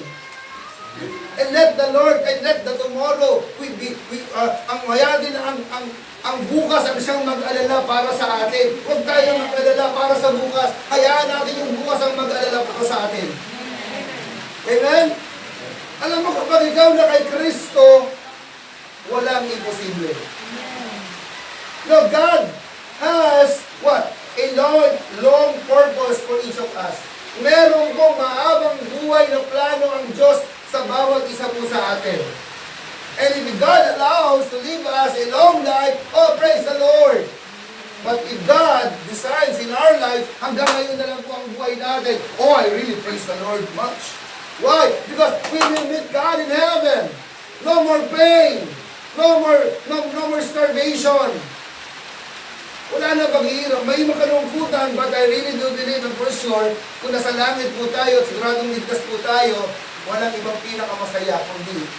And let the Lord, and let the tomorrow, ang mayadin, ang bukas ang siyang mag-alala para sa atin. Huwag tayong mag-alala para sa bukas. Hayaan natin yung bukas ang mag-alala para sa atin. Amen? Alam mo, kapag ikaw na kay Kristo, walang imposible. No, God has what? A long purpose for each of us. Meron pong mahabang buhay na plano ang Diyos sa bawat isa po sa atin. And if God allows to live us a long life, oh, praise the Lord. But if God decides in our life, hanggang ngayon na lang po ang buhay natin, oh, I really praise the Lord much. Why? Because we will meet God in heaven. No more pain. No more starvation. Wala na paghihirap. May makalungkutan, but I really do believe and for sure, kung nasa langit po tayo at siguradong ligtas po tayo, walang ibang pinakamasaya kundi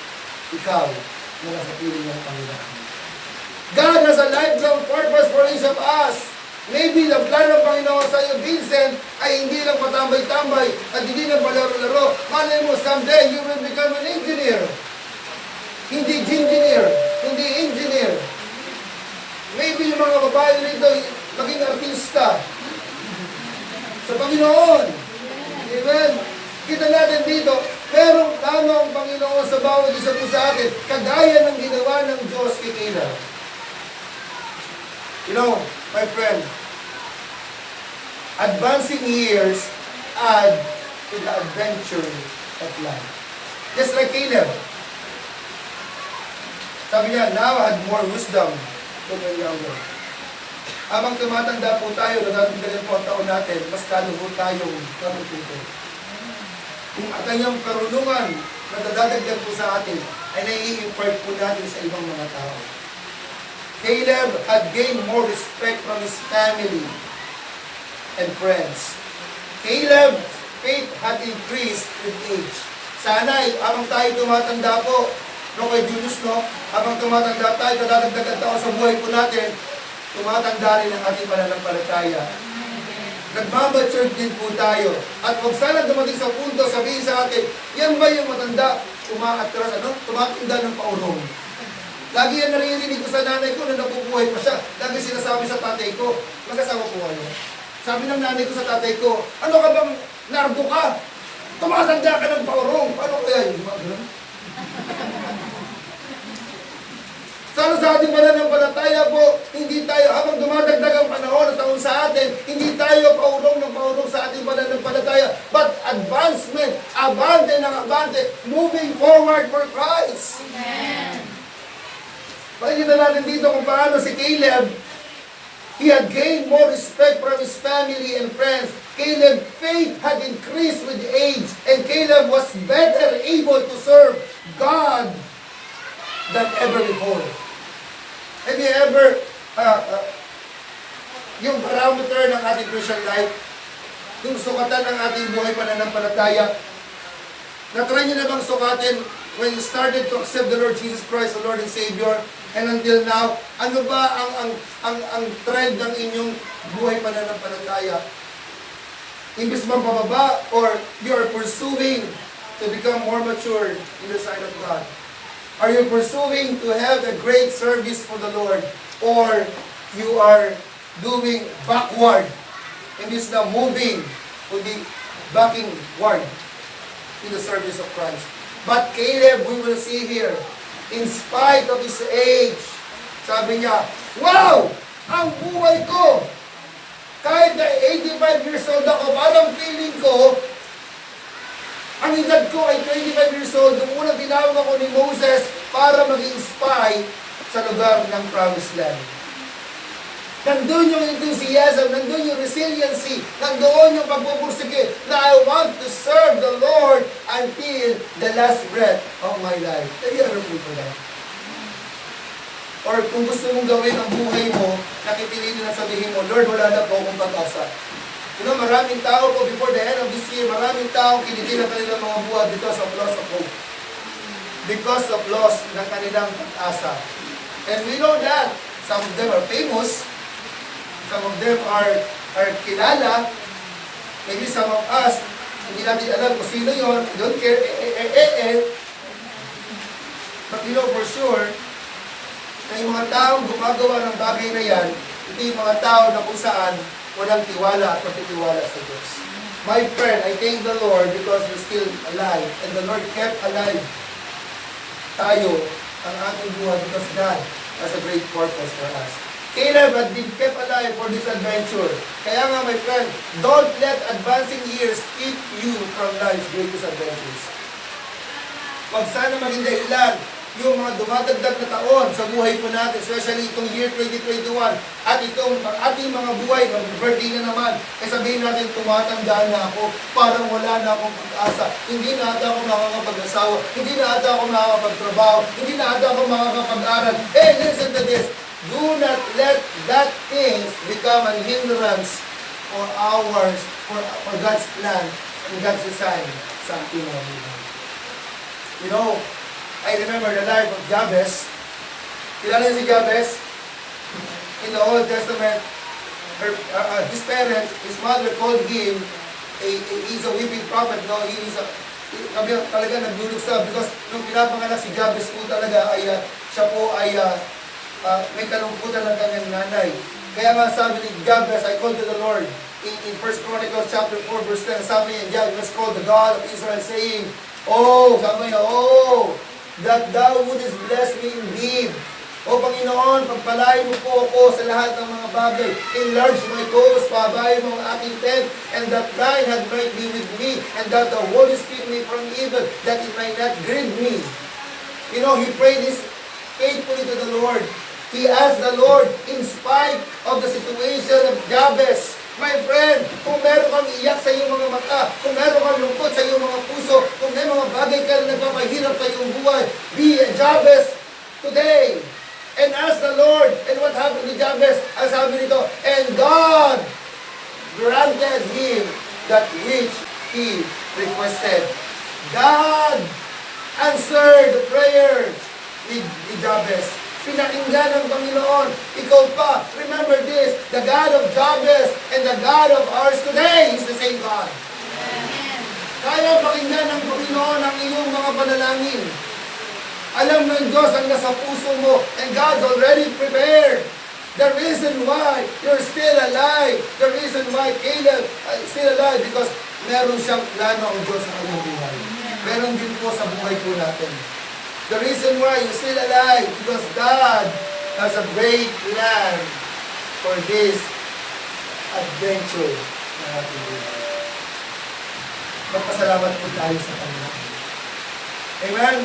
ikaw na nasa piling ng Panginoon. God has a lifelong purpose for each of us. Maybe the plan ng Panginoon sa iyo, Vincent, ay hindi lang patambay-tambay at hindi lang palaro-laro. Malay mo, someday you will become an engineer. Hindi engineer, kundi engineer. Maybe yung mga babae rito maging artista sa Panginoon. Amen. Kita natin dito, merong plano ang Panginoon sa bawat isa po sa atin, kagaya ng ginawa ng Diyos kay Caleb. You know, my friend, advancing years add to the adventure of life. Just like Caleb. Sabi niya, now I had more wisdom than when younger. Habang tumatanda po tayo, nadadagdagan po ang taon natin, mas lalo po tayong natututo. Kung ang kanyang karunungan na nadadagdag po sa atin, ay nai-impart po natin sa ibang mga tao. Caleb had gained more respect from his family and friends. Caleb's faith had increased with age. Sana'y, habang tayo tumatanda po, no, kay Julius, no? Habang tumatanda tayo, nadadagdagan taon sa buhay po natin, tumatanda rin ang ating pananampalataya. Nagmamature din po tayo. At huwag sana dumating sa punto, sabihin sa atin, yan ba yung matanda, umaatras, tumatanda ng paurong. Lagi yan naririnig ko sa nanay ko na nabubuhay pa siya. Lagi sinasabi sa tatay ko, mag-asawa po kayo. Sabi ng nanay ko sa tatay ko, ano ka bang nardo ka? Tumatanda ka ng paurong. Paano kaya yun? Sana sa ating pananampalataya po, hindi tayo, habang dumadagdag ang panahon at taon sa atin, hindi tayo paurong ng paurong sa ating pananampalataya, but advancement, abante ng abante, moving forward for Christ. Amen. Pakikita natin dito kung paano si Caleb, he had gained more respect from his family and friends. Caleb's faith had increased with age, and Caleb was better able to serve God than ever before. Have you ever, yung parameter ng ating Christian life, yung sukatan ng ating buhay pananampalataya, na-try nyo na bang sukatin when you started to accept the Lord Jesus Christ, the Lord and Savior, and until now, ano ba ang trend ng inyong buhay pananampalataya? Imbis bang pababa, or you are pursuing to become more mature in the sight of God? Are you pursuing to have a great service for the Lord, or you are doing backward and is now moving to the backward in the service of Christ? But Caleb, we will see here, in spite of his age, sabi niya, wow! Ang buhay ko! Kahit na 85 years old ako, parang feeling ko, ang edad ko ay 25 years old, nung unang tinawag ako ni Moses para maging spy sa lugar ng Promised Land. Nandun yung enthusiasm, nandun yung resiliency, nandun yung pagpupursige na I want to serve the Lord until the last breath of my life. Have you ever prayed for that? Or kung gusto mong gawin ang buhay mo, nakipilitin na sabihin mo, Lord, wala na po akong pag-asa. You know, maraming tao po before the end of this year, maraming tao kinitin ang kanilang mga buhay because of loss of hope. Because of loss ng kanilang pag-asa. And we know that some of them are famous, Some of them are kilala. Maybe some of us, hindi natin alam kung sino yun. Don't care. But you know for sure, na yung mga taong gumagawa ng bagay na yan, ito yung mga tao na kung saan walang tiwala at magtitiwala sa Diyos. My friend, I thank the Lord because we're still alive. And the Lord kept alive tayo ang ating buhay because God has a great purpose for us. Caleb had been kept alive for this adventure. Kaya nga, my friend, don't let advancing years keep you from life's greatest adventures. Huwag sana maging dahilan yung mga dumadagdag na taon sa buhay po natin, especially itong year 2021, at itong ating mga buhay, birthday na naman, eh sabihin natin, tumatanda na ako, parang wala na akong pag-asa, hindi na ata ako makakapag-asawa, hindi na ata ako makakapagtrabaho, hindi na ata ako makakapag-aral. Hey, listen to this. Do not let that things become a hindrance for ours, for God's plan and God's design sa ating mga buhay. You know, I remember the life of Jabez. Kilala niyo si Jabez? In the Old Testament, his parents, his mother called him, he's a weeping prophet, no? Kami talaga nagluluksa because nung pinapanganak si Jabez po talaga ay siya po ay may kalungkutan ng kanyang nanay. Kaya nga sabi ni Jabez, I called to the Lord. In 1 Chronicles chapter 4 verse 10, sabi niya, Jabez called the God of Israel saying, oh, sabi niya, oh, that thou wouldest bless me indeed. O Panginoon, pagpalain mo po ako sa lahat ng mga bagay. Enlarge my cause, pabayin mo ang aking tent, and that thine hand might be with me, and that thou wouldest keep me from evil, that it might not grieve me. You know, he prayed this faithfully to the Lord. He asked the Lord, in spite of the situation of Jabez, my friend, kung meron kang iyak sa iyong mga mata, kung meron kang lungkot sa iyong mga puso, kung may mga bagay ka na nagpapahirap sa iyong buhay, be a Jabez today. And ask the Lord. And what happened to Jabez? Ang sabi nito, and God granted him that which he requested. God answered the prayer ni Jabez. Pinakinggan ng Panginoon. Ikaw pa, remember this, the God of Jabez and the God of ours today is the same God. Amen. Kaya pakinggan ng Panginoon ang iyong mga panalangin. Alam ng Diyos ang nasa puso mo, and God's already prepared. The reason why you're still alive, the reason why Caleb is still alive, because meron siyang plano ang Diyos sa kanyang buhay. Meron din po sa buhay po natin. The reason why you're still alive, because God has a great plan for this adventure na ating buhay. Magpasalamat po tayo sa Kanya. Amen?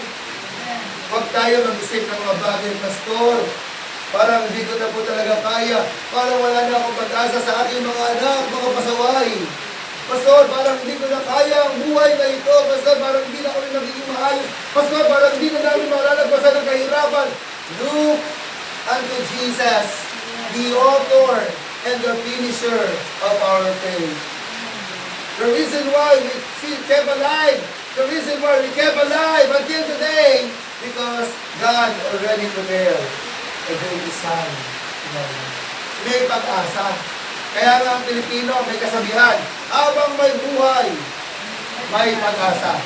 Huwag tayo mag-isip ng mga bagay, Pastor. Parang hindi ko na po talaga kaya. Parang wala na akong pag-asa sa aking mga anak, mga pasaway. Pastor, parang hindi ko na kaya ang buhay na ito. Pastor, parang hindi na kami magiging maayos. Pastor, parang hindi na namin malalagpasan ng kahirapan. Look unto Jesus, the author and the finisher of our faith. The reason why we still kept alive, the reason why we kept alive until today, because God already prepared a great design. May pag-asa. Kaya nga ang Pilipino may kasabihan, habang may buhay, may pag-asa.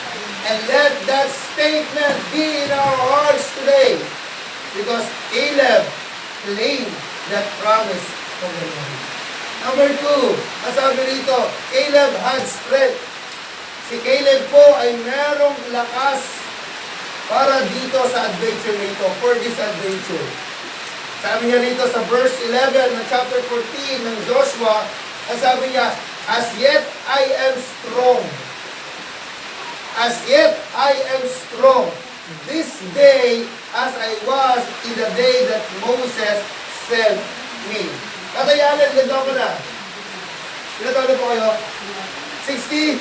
And let that statement be in our hearts today. Because Caleb claimed that promise from the Lord. Number 2, ang sabi rito, Caleb had strength. Si Caleb po ay merong lakas para dito sa adventure nito, for this adventure. Sabi niya rito sa verse 11 ng chapter 14 ng Joshua, ang sabi niya, as yet I am strong. As yet I am strong. This day as I was in the day that Moses sent me. Katayanan, ganda ko na. Ilan taon na po kayo? 60?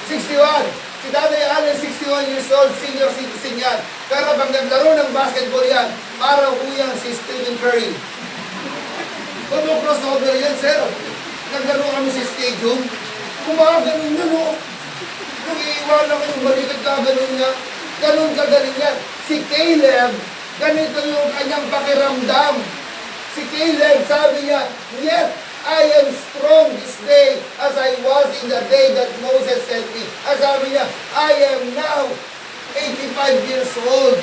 61. Si Tatay Allen, 61 years old, senior citizen yan. Pero pag naglaro ng basketball yan, para uyang si Stephen Curry. Kung crossover yan, sir. Naglaro kami sa stadium. Kumaganon na, no? Nung iiwanan ko yung balikat ka, ganun niya. Ganun kagaling yan. Si Caleb, ganito yung kanyang pakiramdam. Si Caleb, Caleb, sabi niya, yet I am strong this day as I was in the day that Moses sent me. At sabi niya, I am now 85 years old.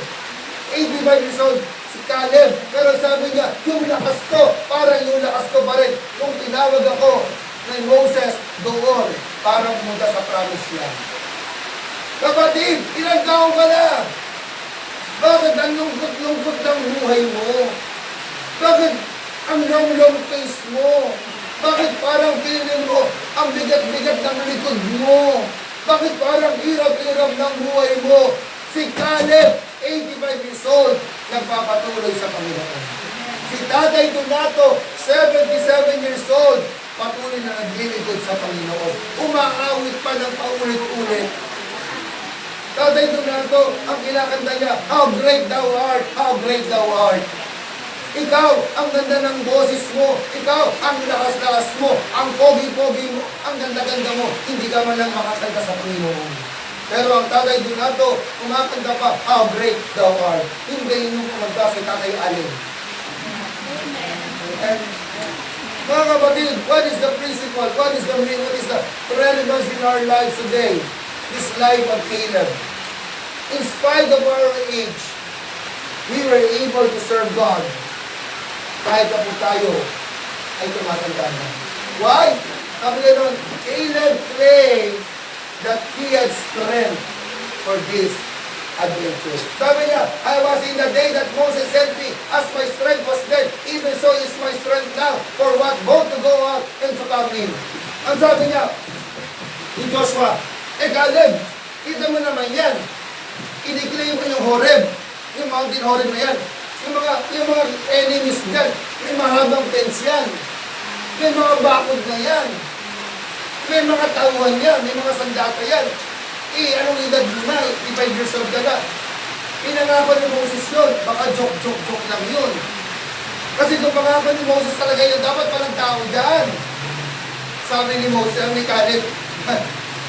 85 years old si Caleb. Pero sabi niya, yung lakas ko, parang yung lakas ko pa rin. Kung tinawag ako ni Moses doon para pumunta sa promised land. Kapatid, ilang taon ka na? Bakit ang lungkot-lungkot ng buhay mo? Bakit ang long-long face mo? Bakit parang feeling mo ang bigat-bigat ng likod mo? Bakit parang hirap-hirap ng buhay mo? Si Caleb, 85 years old, nagpapatuloy sa Panginoon. Si Tatay Donato, 77 years old, patuloy na naglilingkod sa Panginoon. Umaawit pa ng paulit-ulit. Tatay Donato, ang kinakanta niya, how great thou art, how great thou art. Ikaw, ang ganda ng boses mo. Ikaw, ang lakas-lakas mo. Ang pogi-pogi mo. Ang ganda-ganda mo. Hindi ka man lang makakanta sa Panginoon. Pero ang Tatay Donato, kumakanta pa, how great thou art. Hindi yung kumanta si Tatay Allen. And, mga kapatid, what is the principle? What is the meaning? What is the relevance in our lives today? This life of Caleb. In spite of our age, we were able to serve God. Kahit na po tayo ay tumatanda na. Why? Sabi nga nun, Caleb claimed that he had strength for this adventure. Sabi niya, I was in the day that Moses sent me, as my strength was then, even so is my strength now, for what? Both to go out and to come in. Ang sabi niya, ni Joshua, Caleb, kita mo naman yan. I-declare mo yung Horeb, yung mountain Horeb na yan. Yung mga enemies dyan, may mahabang fence yan. May mga bakod na yan. May mga tauhan yan, may mga sandata yan. Anong edad mo na? 85 years old ka na. Pinangapan ni Moses yun, baka joke lang yun. Kasi kung pangapan ni Moses talaga yun, dapat palang tao dyan. Sabi ni Moses, ni Caleb,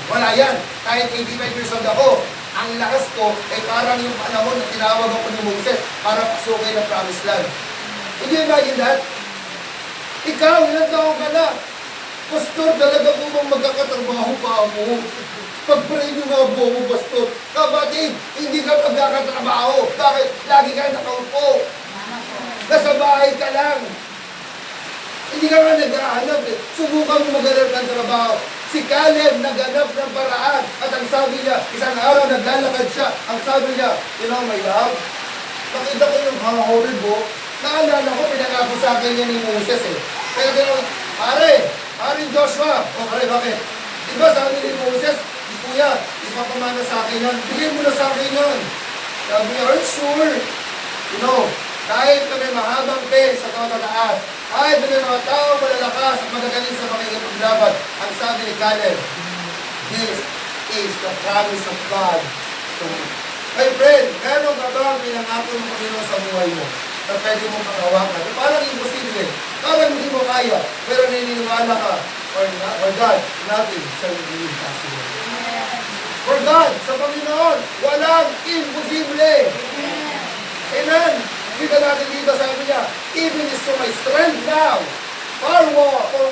wala yan. Kahit 85 years old ako, ang lakas ko ay parang yung panahon na tinawag ako ni Moses para pasukin ang promised land. Would you imagine that? Ikaw, ilang taong ka na? Pastor, talaga po bang magkakatrabaho pa mo? Pag-pray nyo nga po mo, Pastor. Kapatid, hindi ka magkakatrabaho. Bakit? Lagi ka nakaupo. Nasa bahay ka lang. Hindi ka nga nag-aanap eh. Subukan mo mag-alap ng trabaho. Si Caleb naghanap ng paraan. At ang sabi niya, isang araw naglalakad siya. Ang sabi niya, you know my love, nakita ko yung horrid mo. Naalala ko, pinangako sa akin niya ni Moses eh. Kaya tinawag, Pare Joshua. O pare, bakit? Diba sabi ni Moses, Kuya, ipapamana sa akin yan. Bigay mo na sa akin yan. Sabi niya, are you sure? You know, kahit na may mahabang pen sa taas, kahit na may mga tao malalakas at magagaling sa pakikipaglaban, ang sabi ni Caleb, this is the promise of God to me. My friend, meron ka ba ang pinangako ng Panginoon sa buhay mo na pwede mong pangawakan? Parang imposible, parang hindi mo kaya, pero naniniwala ka, for God, nothing shall be impossible. For God, sa Panginoon, walang imposible. Amen. Kita natin dito, sabi niya, even is to my strength now, for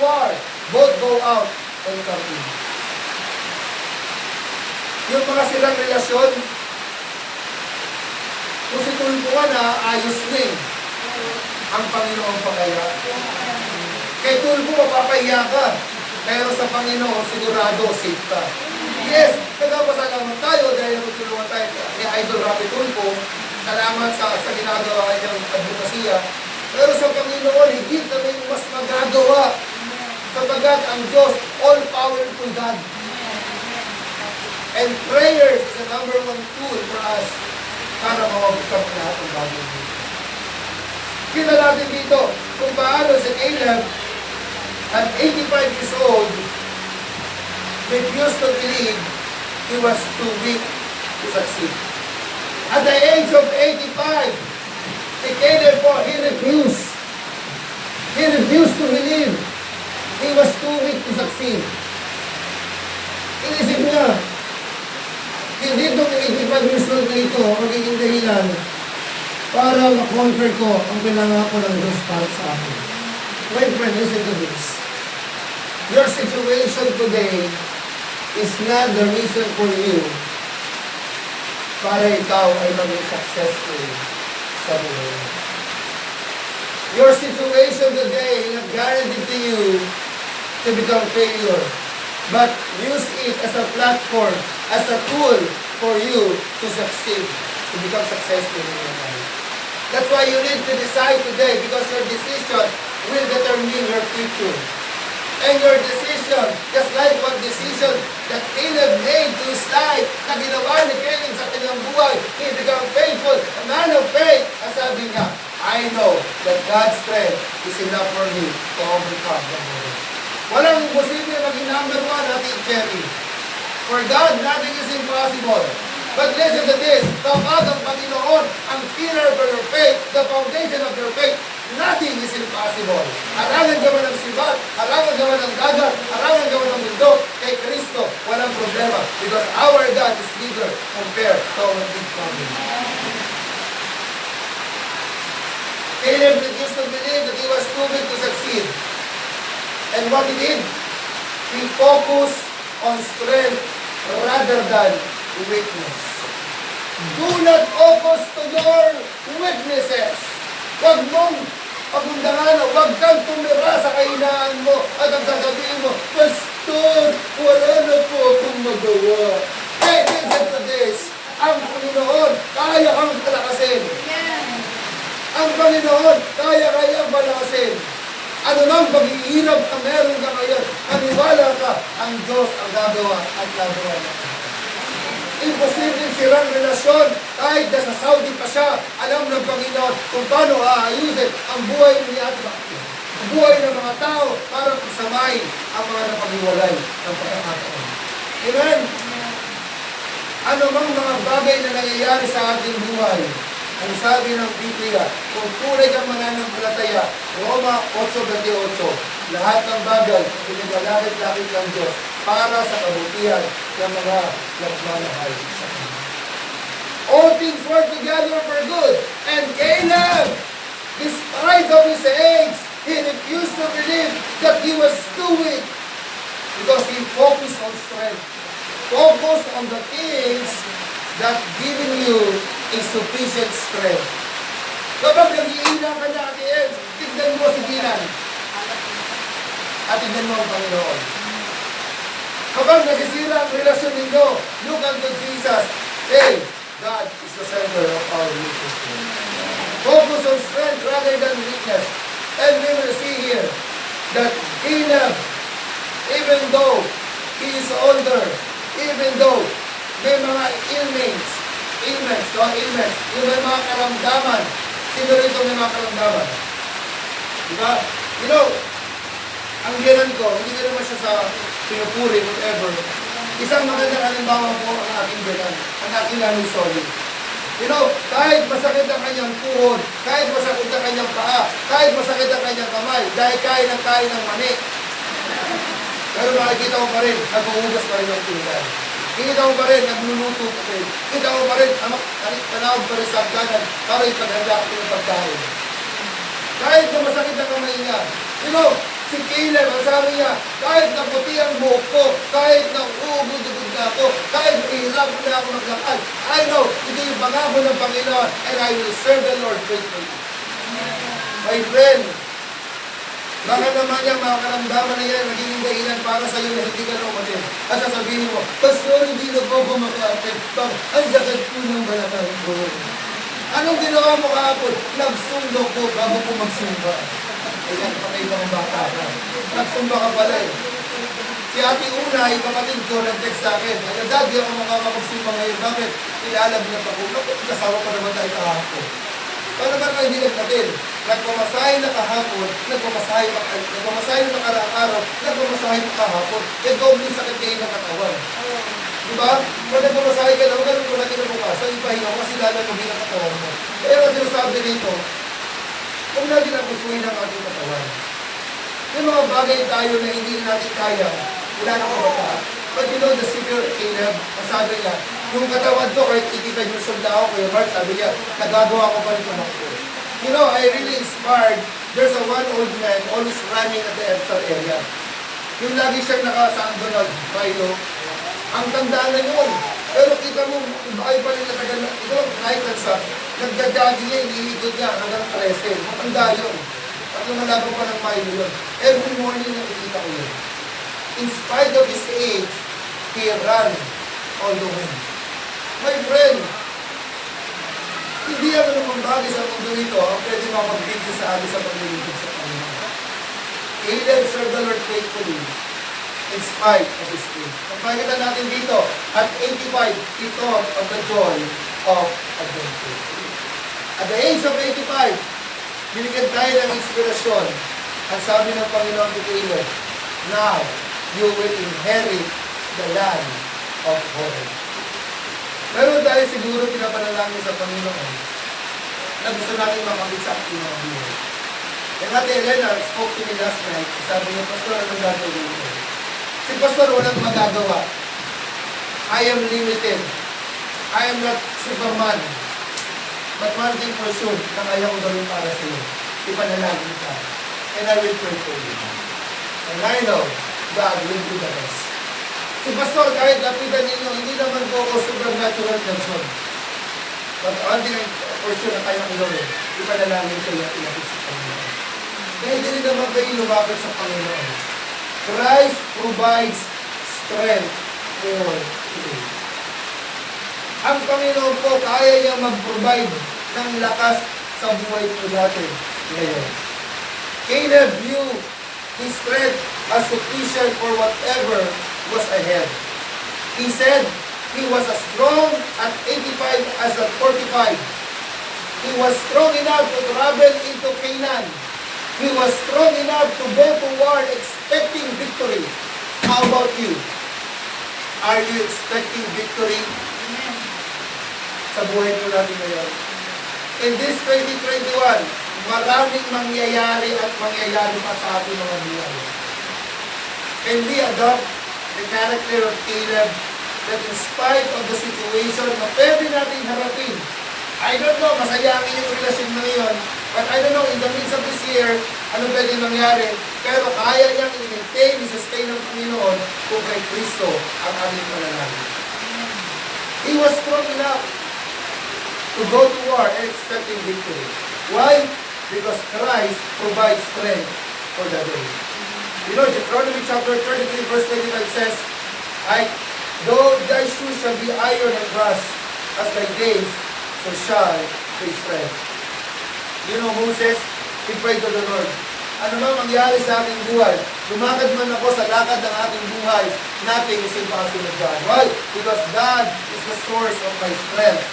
war, both go out and come in. Yung mga silang relasyon, kung si Tulpo na, ayos na eh. Ang Panginoon pa kaya. Kay Tulpo, mapapahiya ka. Pero sa Panginoon, sigurado, safe ka. Yes, nagpapasalamat tayo dahil natutulungan tayo ni Idol Rapi Tulpo. Salamat sa ginagawa niyang advokasya. Pero sa Panginoon, higit na may mas magagawa. Sabagat ang Diyos, all-powerful God. And prayer is the number one tool for us para mawagkap lahat ng bagay dito. Kita natin dito kung paano si Caleb at 85 years old refused to believe he was too weak to succeed. At the age of 85, si Caleb po, he refused. He refused to believe he was too weak to succeed. Inisip niya, hindi itong 85 years old na ito magiging dahilan para ma-conquer ko ang pinangako ng Diyos para sa akin. My friend, listen to this. Your situation today is not the reason for you para ikaw ay maging successful sa buhay. Your situation today is not guaranteed to you to become failure, but use it as a platform, as a tool for you to succeed, to become successful in your life. That's why you need to decide today, because your decision will determine your future. And your decision, just like what decision that Caleb made to his life, na ginawa ni Caleb sa kanyang buhay, he became faithful, a man of faith. Ang sabi niya, I know that God's strength is enough for me to overcome the world. Walang imposible maging number one natin, Cherry. For God, nothing is impossible. But listen to this, kapag ang Panginoon, ang pillar for your faith, the foundation of your faith, nothing is impossible. Harangan ka man ng sibat, harangan ka man ng dagat, harangan ka man ng mundo, kay Kristo, walang problema. Because our God is bigger compared to our big problem. Caleb refused to believe that he was too big to succeed. And what he did? He focused on strength rather than weakness. Do not focus to your weaknesses. Huwag mong pagundangan, huwag kang tumira sa kahinaan mo at ang sasabihin mo, Pastor, wala na po akong magawa. Hey, listen to this. Ang Panginoon, kaya kang palakasin. Ang Panginoon, kaya palakasin. Ano nang paghihirap na meron ka ngayon, maniwala ka, ang Diyos ang gagawa at gagawa na. Imposible sirang relasyon kahit nasa Saudi pa siya. Alam ng Panginoon kung paano aayusin ang buhay niya at ang buhay ng mga tao para pagsamahin ang mga napaghiwalay ng pagkakataon. Amen? Ano mang mga bagay na nangyayari sa ating buhay, ang sabi ng Biblia, kung tunay kang mananampalataya, Roma 8:28, lahat ng bagay, pinaglalakit-lakit ng Diyos para sa kabutihan ng mga nagmamahal sa Kanya. All things work together for good. And Caleb, despite of his age, he refused to believe that he was too weak because he focused on strength. Focus on the things that giving you a sufficient strength. Kapag nag-iilang ka na, Ate Ed, tignan mo si Ginan. At tignan mo ang Panginoon. Kapag nasisira ang relasyon ninyo, look unto Jesus. Hey, God is the center of our relationship. Focus on strength rather than weakness. And we will see here that Caleb, even though he is older, even though may mga ailments, yung may mga karamdaman. Sino rito may mga karamdaman? Diba? You know, ang ginan ko, hindi ko naman siya sa pinupuri, whatever. Isang magandang halimbawa po ang aking ginan, ang aking nanay Solly. You know, kahit masakit ang kanyang tuhod, kahit masakit ang kanyang paa, kahit masakit ang kanyang kamay, dahil kain ng mani. Pero makikita ko pa rin, naghuhugas pa rin ng pinggan. Kita ko pa rin, nagluluto pa rin. Kita ko pa rin, tanawag pa rin sa hagdanan para ipaghanda ko ng pagkain. Kahit na masakit ang kamay niya. You know, si Caleb, ang sabi niya, kahit naputi ang buhok ko, kahit na uubod-ubod na ako, kahit mahirap na ako maglakad, I know, ito yung pangako ng Panginoon, and I will serve the Lord faithfully. My friend, baka naman yung mga karamdaman na yan, naging dahilan para sa iyo na hindi ka na umatin. At sasabihin mo, Pastor, hindi na po kumakatin. Ang sakit po ng balakang ko. Anong ginawa mo kahapon? Nagsumba po bago po magsumba. Ayan, patay ka ng bata ka. Nagsumba ka pala eh. Si Ate Unay, kapatid ko, nag-text sa akin. Dad, di ako makakapagsumba ngayon. Bakit? Ilalag na pa ko. Bakit kasawa pa naman tayo kahapon? Paano ba kayo hindi nagpatin? Nagpamasahe na kahapon, nagpamasahe na nakarang araw, nagpamasahe na kahapon. Kaya gawin yung sakit kayo ng katawan. Diba? Kung nagpamasahe ka na, huwag ka nang mula kinabukasan, ipahinga mo kasi lalagawin ang katawan mo. Kaya ang sinasabi dito, kung natin ang gustuhin ang ating katawan. Yung mga bagay tayo na hindi natin kaya, wala na kabataan. But you know the secret, Caleb, sabi niya, yung katawan ko, kahit 85 years old na ako, Kuya Mark, sabi niya, nagagawa ko pa rin tumakbo. You know, I really inspired. There's a one old man always running at the Epsom area. Yung lagi siyang nakasaan doon ng Milo. Ang tandaan na yun. Pero kita mo, bakit pa rin natagal na, ito, night and sun, nagja-jogging niya, iniikot niya hanggang 13. Matanda yun. At lumalaban pa ng Milo yun. Every morning nakikita ko yun. In spite of his age, he ran all the way. My friend, hindi ang anumang bagay sa mundo nito ang pwede makapagbigay sa atin sa paglilingkod sa Panginoon. Caleb served the Lord faithfully in spite of his age. Kung makikita natin dito, at 85, he thought of the joy of adventure. At the age of 85, binigyan tayo ng inspirasyon. Ang sabi ng Panginoon kay Caleb, now you will inherit the land of Jordan. Meron tayo siguro pinapanalangin sa Panginoon na gusto natin makamit sa ating mga buhay. Yung Ate Elena spoke to me last night, sabi niya, Pastor, anong gagawin ko? Si Pastor walang magagawa. I am limited. I am not Superman. But one thing for sure, na kaya ko gawin para sa iyo. Ipanalangin ka. And I will pray for you. And I know God will do the rest. Si Pastor, kahit lapitan ninyo, hindi naman po ako supernatural person. But one thing for sure na kaya ko gawin, ipanalangin kayo at ilapit sa Panginoon. Kaya hindi rin naman kayo lumapit sa Panginoon. Christ provides strength for today. Ang Panginoon po, kaya niya mag-provide ng lakas sa buhay po natin ngayon. Caleb view his strength as sufficient for whatever was ahead. He said he was as strong at 85 as at 45. He was strong enough to travel into Canaan. He was strong enough to go to war expecting victory. How about you? Are you expecting victory? Sa buhay po natin ngayon. In this 2021, maraming mangyayari at mangyayari pa sa ating mga buhay. Can we adopt the character of Caleb that in spite of the situation na pwede natin harapin? I don't know, masaya ang inyong relasyon na ngayon, but I don't know, in the midst of this year, ano pwede mangyari? Pero kaya niyang i-maintain, i-sustain ng Panginoon kung kay Kristo ang aming pananalig. He was strong enough to go to war and expecting victory. Why? Because Christ provides strength for the day. You know, Deuteronomy chapter 33 verse 25 says, though thy shoes shall be iron and brass, as thy days, so shall thy strength. You know, Moses, he prayed to the Lord, ano man mangyari sa aking buhay, lumakad man ako sa lakad ng aking buhay, nothing is impossible with God. Why? Because God is the source of my strength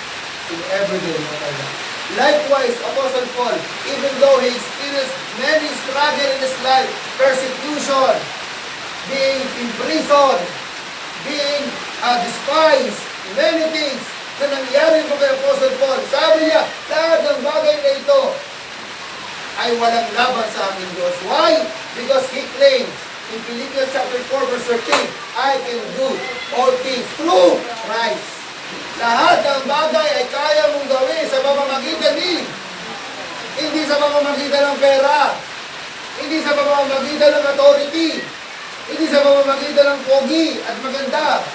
in every day of my life. Likewise, Apostle Paul, even though he experienced many struggles in his life, persecution, being imprisoned, being despised, many things na nangyari mo kay Apostle Paul, sabi niya, lahat ng bagay na ito ay walang laban sa aking Diyos. Why? Because he claims in Philippians chapter 4 verse 13, I can do all things through Christ. Lahat ng bagay ay kaya mong gawin sa pamamagitan ni, hindi sa pamamagitan ng pera, hindi sa pamamagitan ng authority, hindi sa pamamagitan ng pogi at maganda,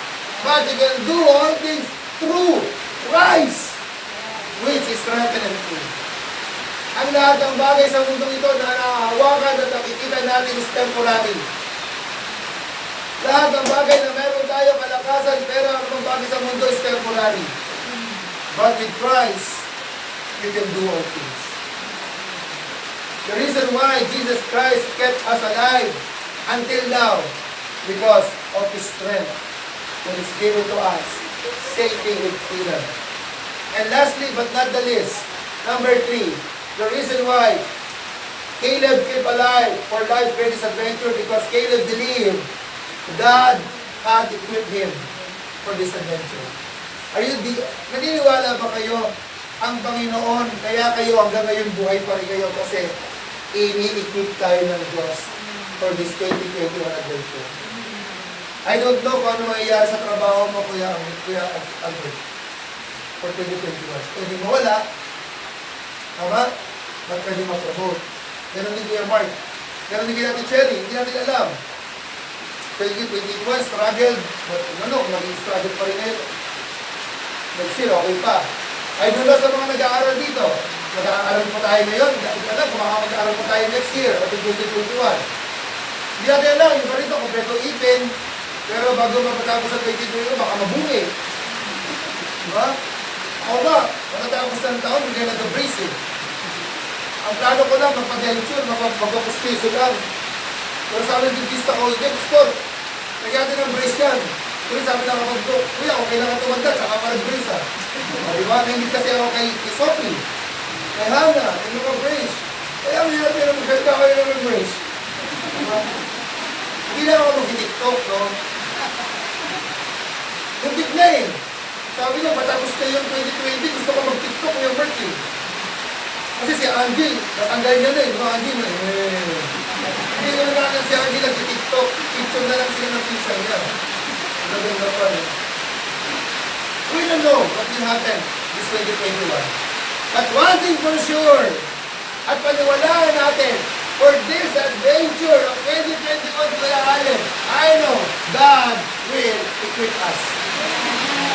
but you can do all things through Christ, which is strengthened you. Ang lahat ng bagay sa mundong ito na nahahawakan at nakikita natin is temporary. Lahat ng bagay na meron tayo kalakasan, pero ang mga bagay sa mundo is temporary. But with Christ, you can do all things. The reason why Jesus Christ kept us alive until now, because of His strength that is given to us, safety with freedom. And lastly, but not the least, number 3, the reason why Caleb kept alive for life's greatest adventure, because Caleb believed God had equipped him for this adventure. Naniniwala ba kayo ang Panginoon, kaya kayo hanggang ngayon buhay pa rin kayo kasi ini-equip tayo ng Diyos for this 2021 adventure. I don't know kung ano mangyayari sa trabaho mo, Kuya Albert, for 2021. Pwede mawala. Tama? ba't pwede mag-promote? Ganon din Kuya Mark. Ganon din kay Ate Cherry, hindi natin alam. 2021, struggled. But naging struggle pa rin ngayon. Next year, okay pa. Ay doon sa mga nag-aaral dito. Mag-aaral pa tayo ngayon. Hindi natin alam kung mag-aaral pa tayo next year o 2021. Hindi natin alam, yung pa rito, kompleto ipin. Pero bago mapatapos sa 2021, baka mabungi. Diba? Ako ba, matatapos ng taon, hindi na nag-brace eh. Ang plano ko lang, magpa-denture, magpapustiso lang. Pero sa amin, dentista ko, hindi, pastor, nagyan natin ng brace yan. Pero sabi na kapag ko, kuya, okay lang ang tumanda, saka pa nag-brace ha. Diba? Nahingit kasi ako kay Sophie, kay Hannah, yung mga brace. Kaya ang hirap yun, magkakita kayo ng brace. Diba? Hindi lang ako mag-tiktok, no? Muntik na eh. Sabi niya, matapos kayo yung 2020, gusto ko mag-tiktok yung birthday. Kasi si Angie, natanggal niya na eh. Diba Angie na eh. Hindi ko naman si Angie nag-tiktok. Picture na lang sila ng pizza niya. Maganda pa rin. We don't know what will happen this 2021. But one thing for sure, at paniwalaan natin, for this adventure of 2021 Kuya Allen, I know God will equip us.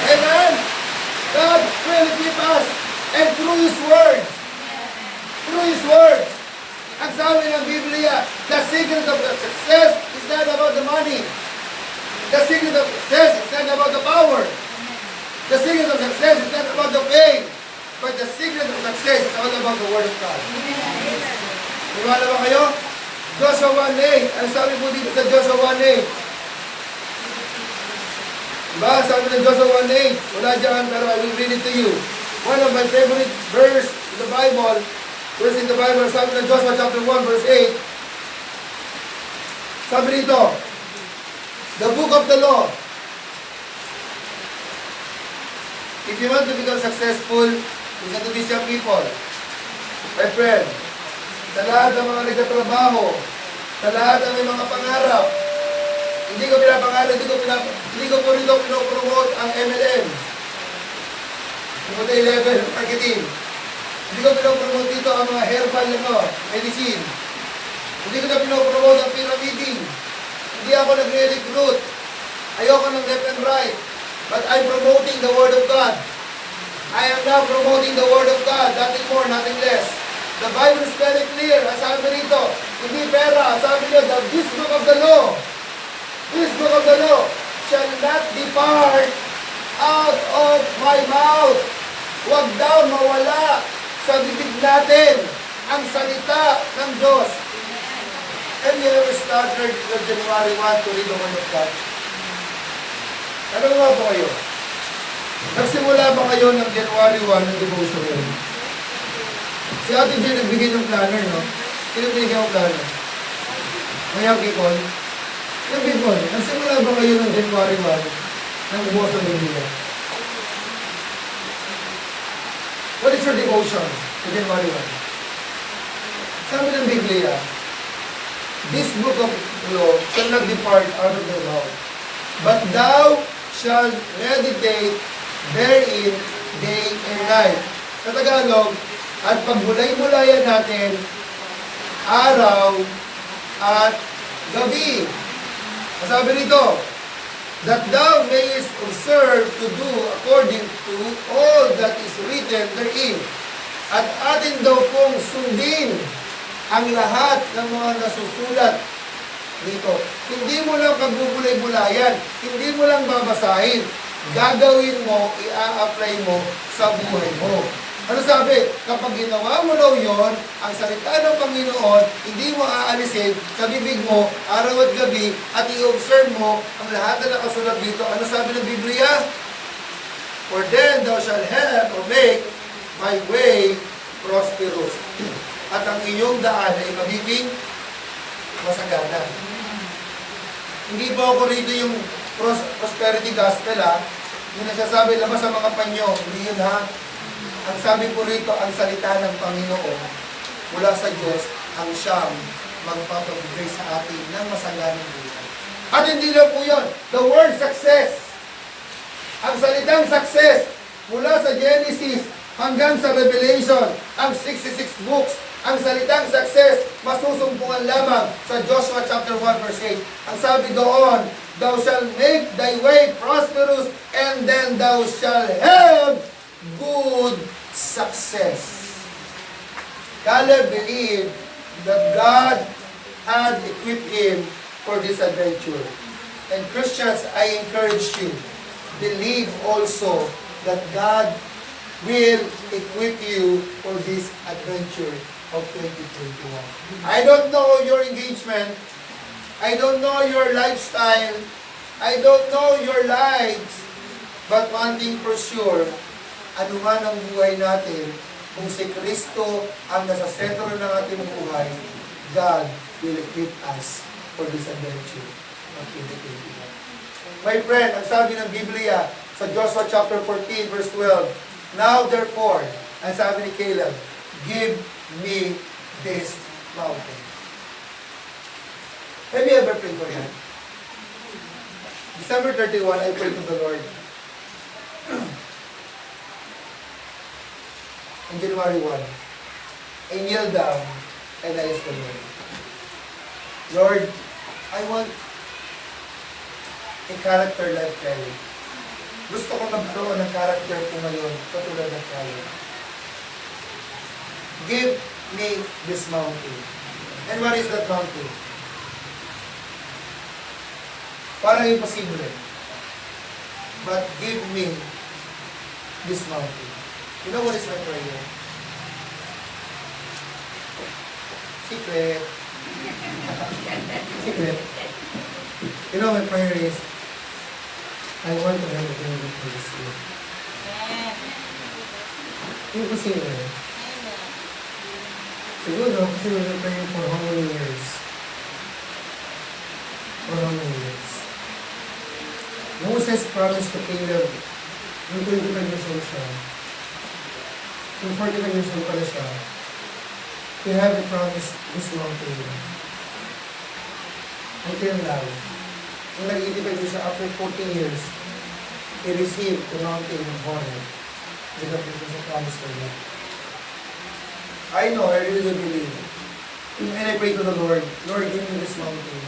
Amen? God will equip us. And through His Word, ang sabi ng Biblia, the secret of the success is not about the money. The secret of success is not about the power. The secret of success is not about the fame. But the secret of success is all about the Word of God. Iwala ba kayo? Joshua 1:8. Ang sabi po dito sa Joshua 1:8. Diba? Sabi ng Joshua 1:8. Wala dyan, pero I will read it to you. One of my favorite verse in the Bible, sabi ng Joshua chapter 1 verse 8. Sabi dito, the book of the law. If you want to become successful, you have to be some people. My friend, sa lahat ng mga nagtatrabaho, sa lahat ng may mga pangarap, hindi ko pinapangarap, hindi ko po rito pinopromote ang MLM. Multi-level marketing. Hindi ko pinopromote dito ang mga herbal medicine. Hindi ko na pinopromote ang pyramiding. Hindi ako nagre-recruit. Ayoko ng left and right. But I'm promoting the Word of God. I am now promoting the Word of God. Nothing more, nothing less. The Bible is very clear. Ang sabi rito, hindi pera. Sabi niyo, this book of the law shall not depart out of my mouth. Huwag daw mawala sa bibig natin ang salita ng Diyos. And you ever started the January 1 to read the Word of God? Ano nga ba kayo? Nagsimula ba kayo ng January 1 ng devotional? Si Ate Jen nagbigay ng planner, no? Sino binigyan ng planner? Mayang people? Yung people, nagsimula ba kayo ng January 1 ng devotional Biblia? What is your devotion to January 1? Sabi ng Biblia, this book of law shall not depart out of thy mouth, but thou shalt meditate therein day and night. Sa Tagalog, at pagbulay-bulayan natin araw at gabi. Sabi nito, that thou mayest observe to do according to all that is written therein. At atin daw pong sundin ang lahat ng mga nasusulat dito. Hindi mo lang pagbubulay-bulayan, hindi mo lang babasahin, gagawin mo, i-a-apply mo sa buhay mo. Ano sabi? Kapag ginawa mo daw yun, ang salita ng Panginoon, hindi mo aalisin sa bibig mo, araw at gabi, at i-observe mo ang lahat na nakasulat dito. Ano sabi ng Biblia? For then thou shalt have or make my way prosperous. At ang iyong daan ay magiging masagana. Hindi po ako rito yung prosperity gospel ha. Yung nagsasabi, labas ang mga panyo. Hindi yun ha. Ang sabi po rito, ang salita ng Panginoon mula sa Diyos, ang siyang magpapabigay sa atin ng masaganang buhay. At hindi lang po yun. The word success. Ang salitang success mula sa Genesis hanggang sa Revelation, ang 66 books, Ang salitang success, masusumpungan lamang sa Joshua chapter 1 verse 8. Ang sabi doon, thou shalt make thy way prosperous, and then thou shalt have good success. Caleb believed that God had equipped him for this adventure. And Christians, I encourage you, believe also that God will equip you for this adventure of 2021. I don't know your engagement. I don't know your lifestyle. I don't know your lives. But one thing for sure, ano man ang buhay natin, kung si Kristo ang nasa sentro ng ating buhay, God will equip us for this adventure of 2021. My friend, ang sabi ng Biblia sa Joshua chapter 14 verse 12, now therefore, ang sabi ni Caleb, give me this mountain. Have you ever prayed for that? December 31, I prayed to the Lord. On January 1, I kneel down and I ask the Lord, Lord, I want a character like Caleb. Gusto ko magkaroon ng character ko ngayon, katulad ng Caleb. Give me this mountain. And what is that mountain? Parang imposible. But give me this mountain. You know what is my prayer? Secret. Secret. You know my prayer is, I want to have a very for this year. Imposible. Siguro, kasi we're praying for how many years? For how many years? Moses promised to Caleb, yung 25 years old siya, yung 45 years old pala siya, to have a promise this mountain. Until now, yung nag-85 years siya, after 14 years, he received the mountain of Horeb because it was a promise for him. I know, I really do believe. And I pray to the Lord, Lord, give me this mountain.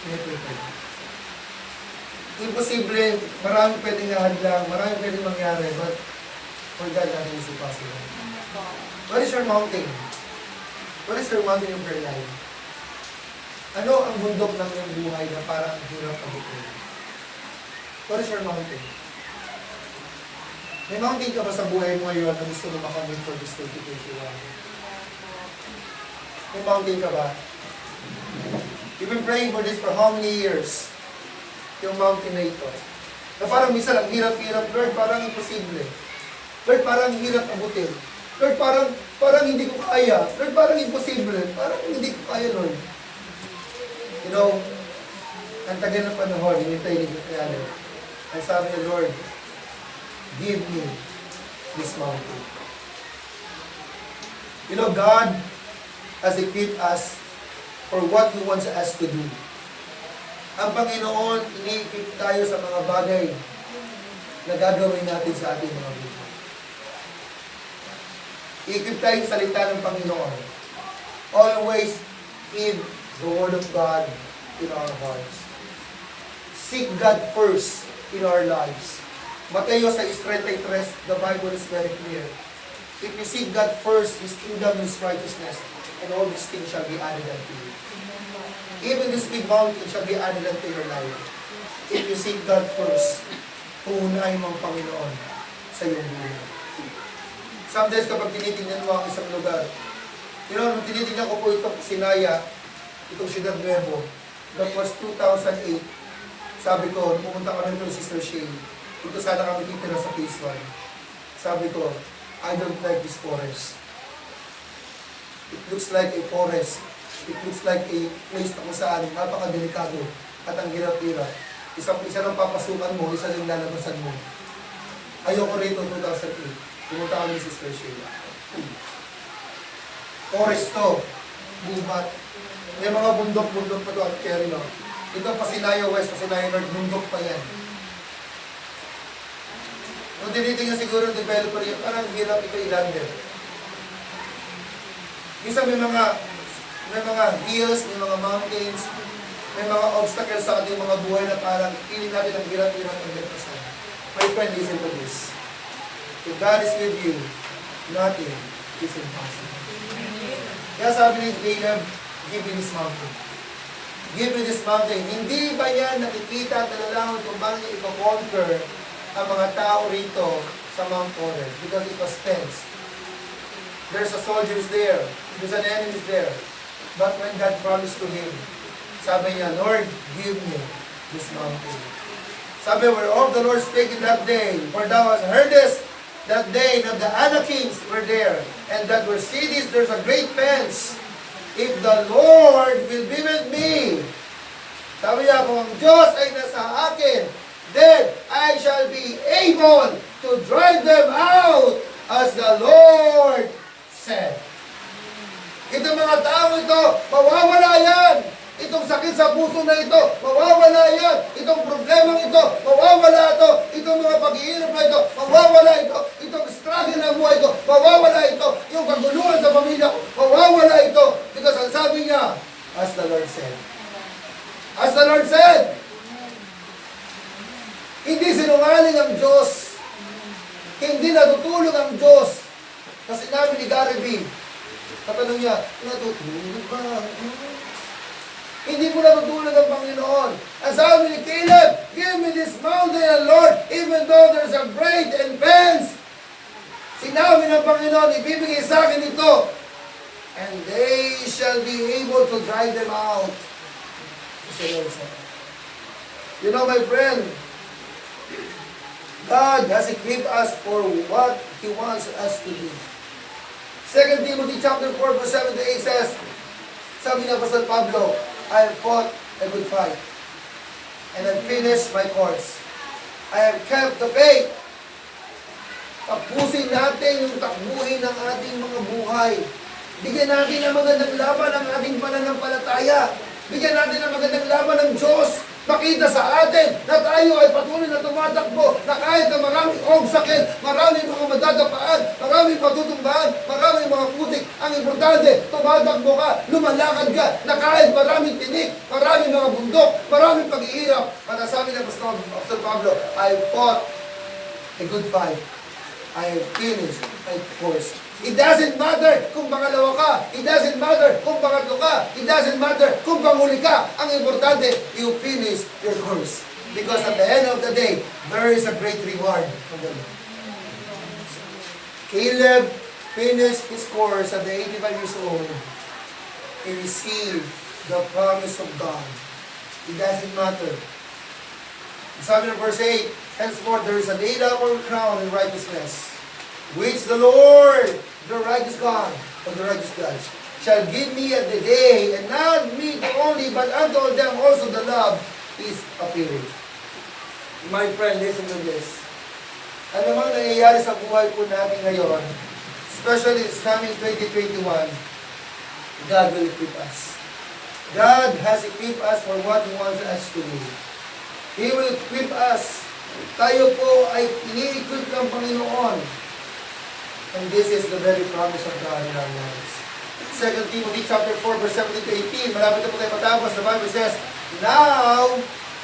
And I pray for you. Imposible, marami pwedeng hadlang, marami pwedeng mangyari, but for God, nothing is impossible. What is your mountain? What is your mountain of your life? Ano ang bundok ng iyong buhay na parang hirap abutin? What is your mountain? May mountain ka ba sa buhay mo ngayon na gusto mo makamit for this 2021? May mountain ka ba? You've been praying for this for how many years? Yung mountain na ito. Na parang minsan ang hirap-hirap, Lord, parang imposible. Lord, parang hirap abutin. Lord, parang hindi ko kaya. Lord, parang imposible. Parang hindi ko kaya, Lord. You know, ang tagal ng panahon, hinintay ni Caleb. Ang sabi niya, Lord, give me this mountain. You know, God has equipped us for what He wants us to do. Ang Panginoon, ini-equip tayo sa mga bagay na gagawin natin sa ating mga buhay. I-equip tayo sa salita ng Panginoon. Always keep the Word of God in our hearts. Seek God first in our lives. Mateo 6:33, the Bible is very clear. If you seek God first, His kingdom and His righteousness, and all these things shall be added unto you. Even this big mountain shall be added unto your life. If you seek God first, uunahin mo ang Panginoon sa iyong buhay. Sometimes kapag tinitingnan mo ang isang lugar, you know, nung tinitingnan ko po itong Sinaya, itong Ciudad Nuevo, that was 2008, sabi ko, pumunta kami ito Sister Shane, dito sana kami titira sa phase 1. Sabi ko, I don't like this forest. It looks like a forest. It looks like a place na kung saan napakadelikado at ang hirap-hirap. Isa lang papasukan mo, isa lang lalabasan mo. Ayoko rito 2008. Pumunta kami sa Sister Shane. Forest to. Bubat. May mga bundok-bundok pa to at Cherry, no? Ito Pasinaya West, Pasinaya North, bundok pa yan. Kung tinitingnan siguro ng developer yun, parang hirap ito i-lander. Minsan may mga hills, may mga mountains, may mga obstacles sa ating mga buhay na parang piling natin ang hirap-hirap ang lagpasan. My friend, listen to this. If God is with you, nothing is impossible. Kaya sabi ni Caleb, give me this mountain. Give me this mountain. Hindi ba niya nakikita at nalalaman kung paano niya i-conquer ang mga tao rito sa Mount Horeb? Because it was fenced. There's a soldiers there. There's an enemy there. But when God promised to him, sabi niya, Lord, give me this mountain. Sabi, whereof the Lord spake in that day, for thou hast heard this, that day that the Anakims were there, and that were cities, there's a great fence. If the Lord will be with me, sabi niya, kung ang Diyos ay nasa akin, then I shall be able to drive them out, as the Lord said. Itong mga tao ito, mawawala yan. Itong sakit sa puso na ito, mawawala yan. Itong problemang ito, mawawala ito. Itong mga pag-iirap na ito, mawawala ito. Itong struggle na buhay ito, mawawala ito. Yung kaguluhan sa pamilya ko, mawawala ito. Because ang sabi niya, as the Lord said. As the Lord said. Hindi sinungaling ang Diyos. Hindi natutulog ang Diyos. Kasi namin ni Gary B, katanong niya, natutulog ba? Hindi po natutulog ang Panginoon. Ang sabi ni Caleb, give me this mountain, Lord, even though there's a great and fence. Sinabi ng Panginoon, ibibigay sa akin ito, and they shall be able to drive them out. You know, my friend, God has equipped us for what He wants us to do. 2 Timothy chapter 4, verse 7 to 8 says, sabi ng Apostol Pablo, I have fought a good fight, and have finished my course. I have kept the faith. Tapusin natin yung takbuhin ng ating mga buhay. Bigyan natin ng magandang laban ang ating pananampalataya. Bigyan natin ng magandang laban ng Diyos. Makita sa atin na tayo ay patuloy na tumatakbo, na kahit na maraming obstacle, maraming mga madadapaan, maraming patutumbahan, maraming mga putik, ang importante, tumatakbo ka, lumalakad ka, na kahit maraming tinik, maraming mga bundok, maraming pag-iirap. Para sabi ng Apostol Pablo, I fought a good fight. I have finished my course. It doesn't matter kung pangalawa ka. It doesn't matter kung pangatlo ka. It doesn't matter kung panghuli ka. Ang importante, you finish your course. Because at the end of the day, there is a great reward from the Lord. Caleb finished his course at the 85 years old. He received the promise of God. It doesn't matter. Sabi ng verse 8, henceforth there is a laid up crown in righteousness, which the Lord, the righteous God, or the righteous judge, shall give me at the day, and not me only, but unto them also the love is appearing. My friend, listen to this. Ano mang nangyayari sa buhay po natin ngayon, especially this coming 2021, God will equip us. God has equipped us for what He wants us to do. He will equip us. Tayo po ay ini-equip ng Panginoon. And this is the very promise of God in our lives. 2 Timothy chapter 4, verse 17 to 18. Malapit na po tayo matapos. The Bible says, now,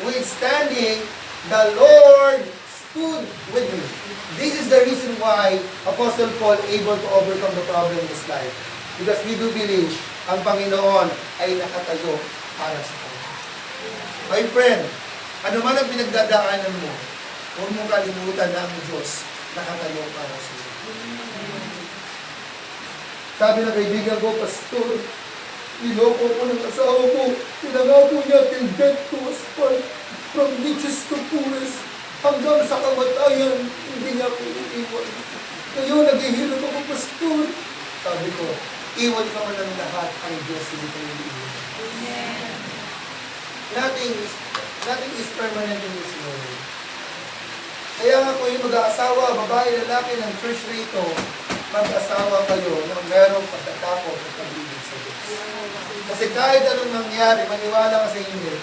withstanding, the Lord stood with me. This is the reason why Apostle Paul able to overcome the problem in his life. Because we do believe ang Panginoon ay nakatayo para sa kanya. My friend, ano man ang pinagdadaanan mo, huwag mong kalimutan na ang Diyos nakatayo para sa iyo. Sabi ng kaibigan ko, Pastor, niloko ko ng asawa mo. Pinangako niya till death to us part, from riches to poorest, hanggang sa kamatayan, hindi niya ako iiwan. Ngayon, naghihirap ako, Pastor. Sabi ko, iwan ka man ng lahat, ang Diyos hindi ko iiwan. Nothing is permanent in this world. Kaya nga kung yung mag-aasawa, babae, lalaki ng church rito, mag-asawa kayo na merong pagkatapos at pag-ibig sa Diyos. Kasi kahit anong nangyari, maniwala ka sa inyo,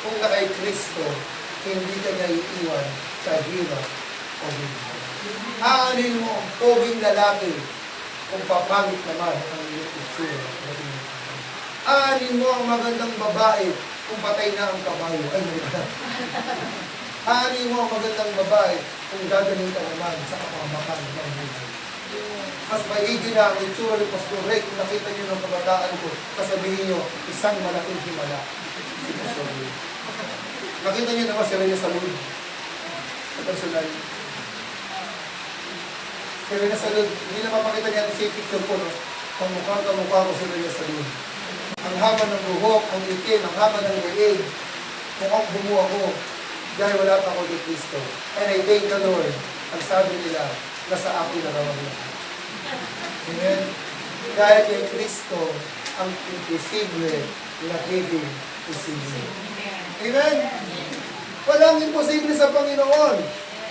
kung na kay Kristo, hindi ka niya iiwan sa hirap o hirap. Aanin mo ang poging lalaki kung papangit naman ang iyong itsura. Aanin mo ang magandang babae kung patay na ang kabayo. Ay, aanin mo ang magandang babae kung gagaling ka naman sa kapamakan ng buhay. Mas maigi na ang itsura ni Pastor Ray kung nakita niyo ng kabataan ko, sasabihin niyo, isang malaking himala. Si Pastor Ray. Nakita niyo naman si Reyna Salud. Sa personal. Si Reyna Salud, hindi na mapakita niya sa picture ko, no? Kamukha ko si Reyna Salud. Ang haba ng buhok, ang itim, ang haba ng leeg. Kung ako bumuha ko, dahil wala pa ako kay Kristo. And I thank the Lord. Ang sabi nila, nasa akin na raw ang lahat. Amen? Dahil kay Kristo, ang imposible, nagiging posible. Amen? Walang imposible sa Panginoon.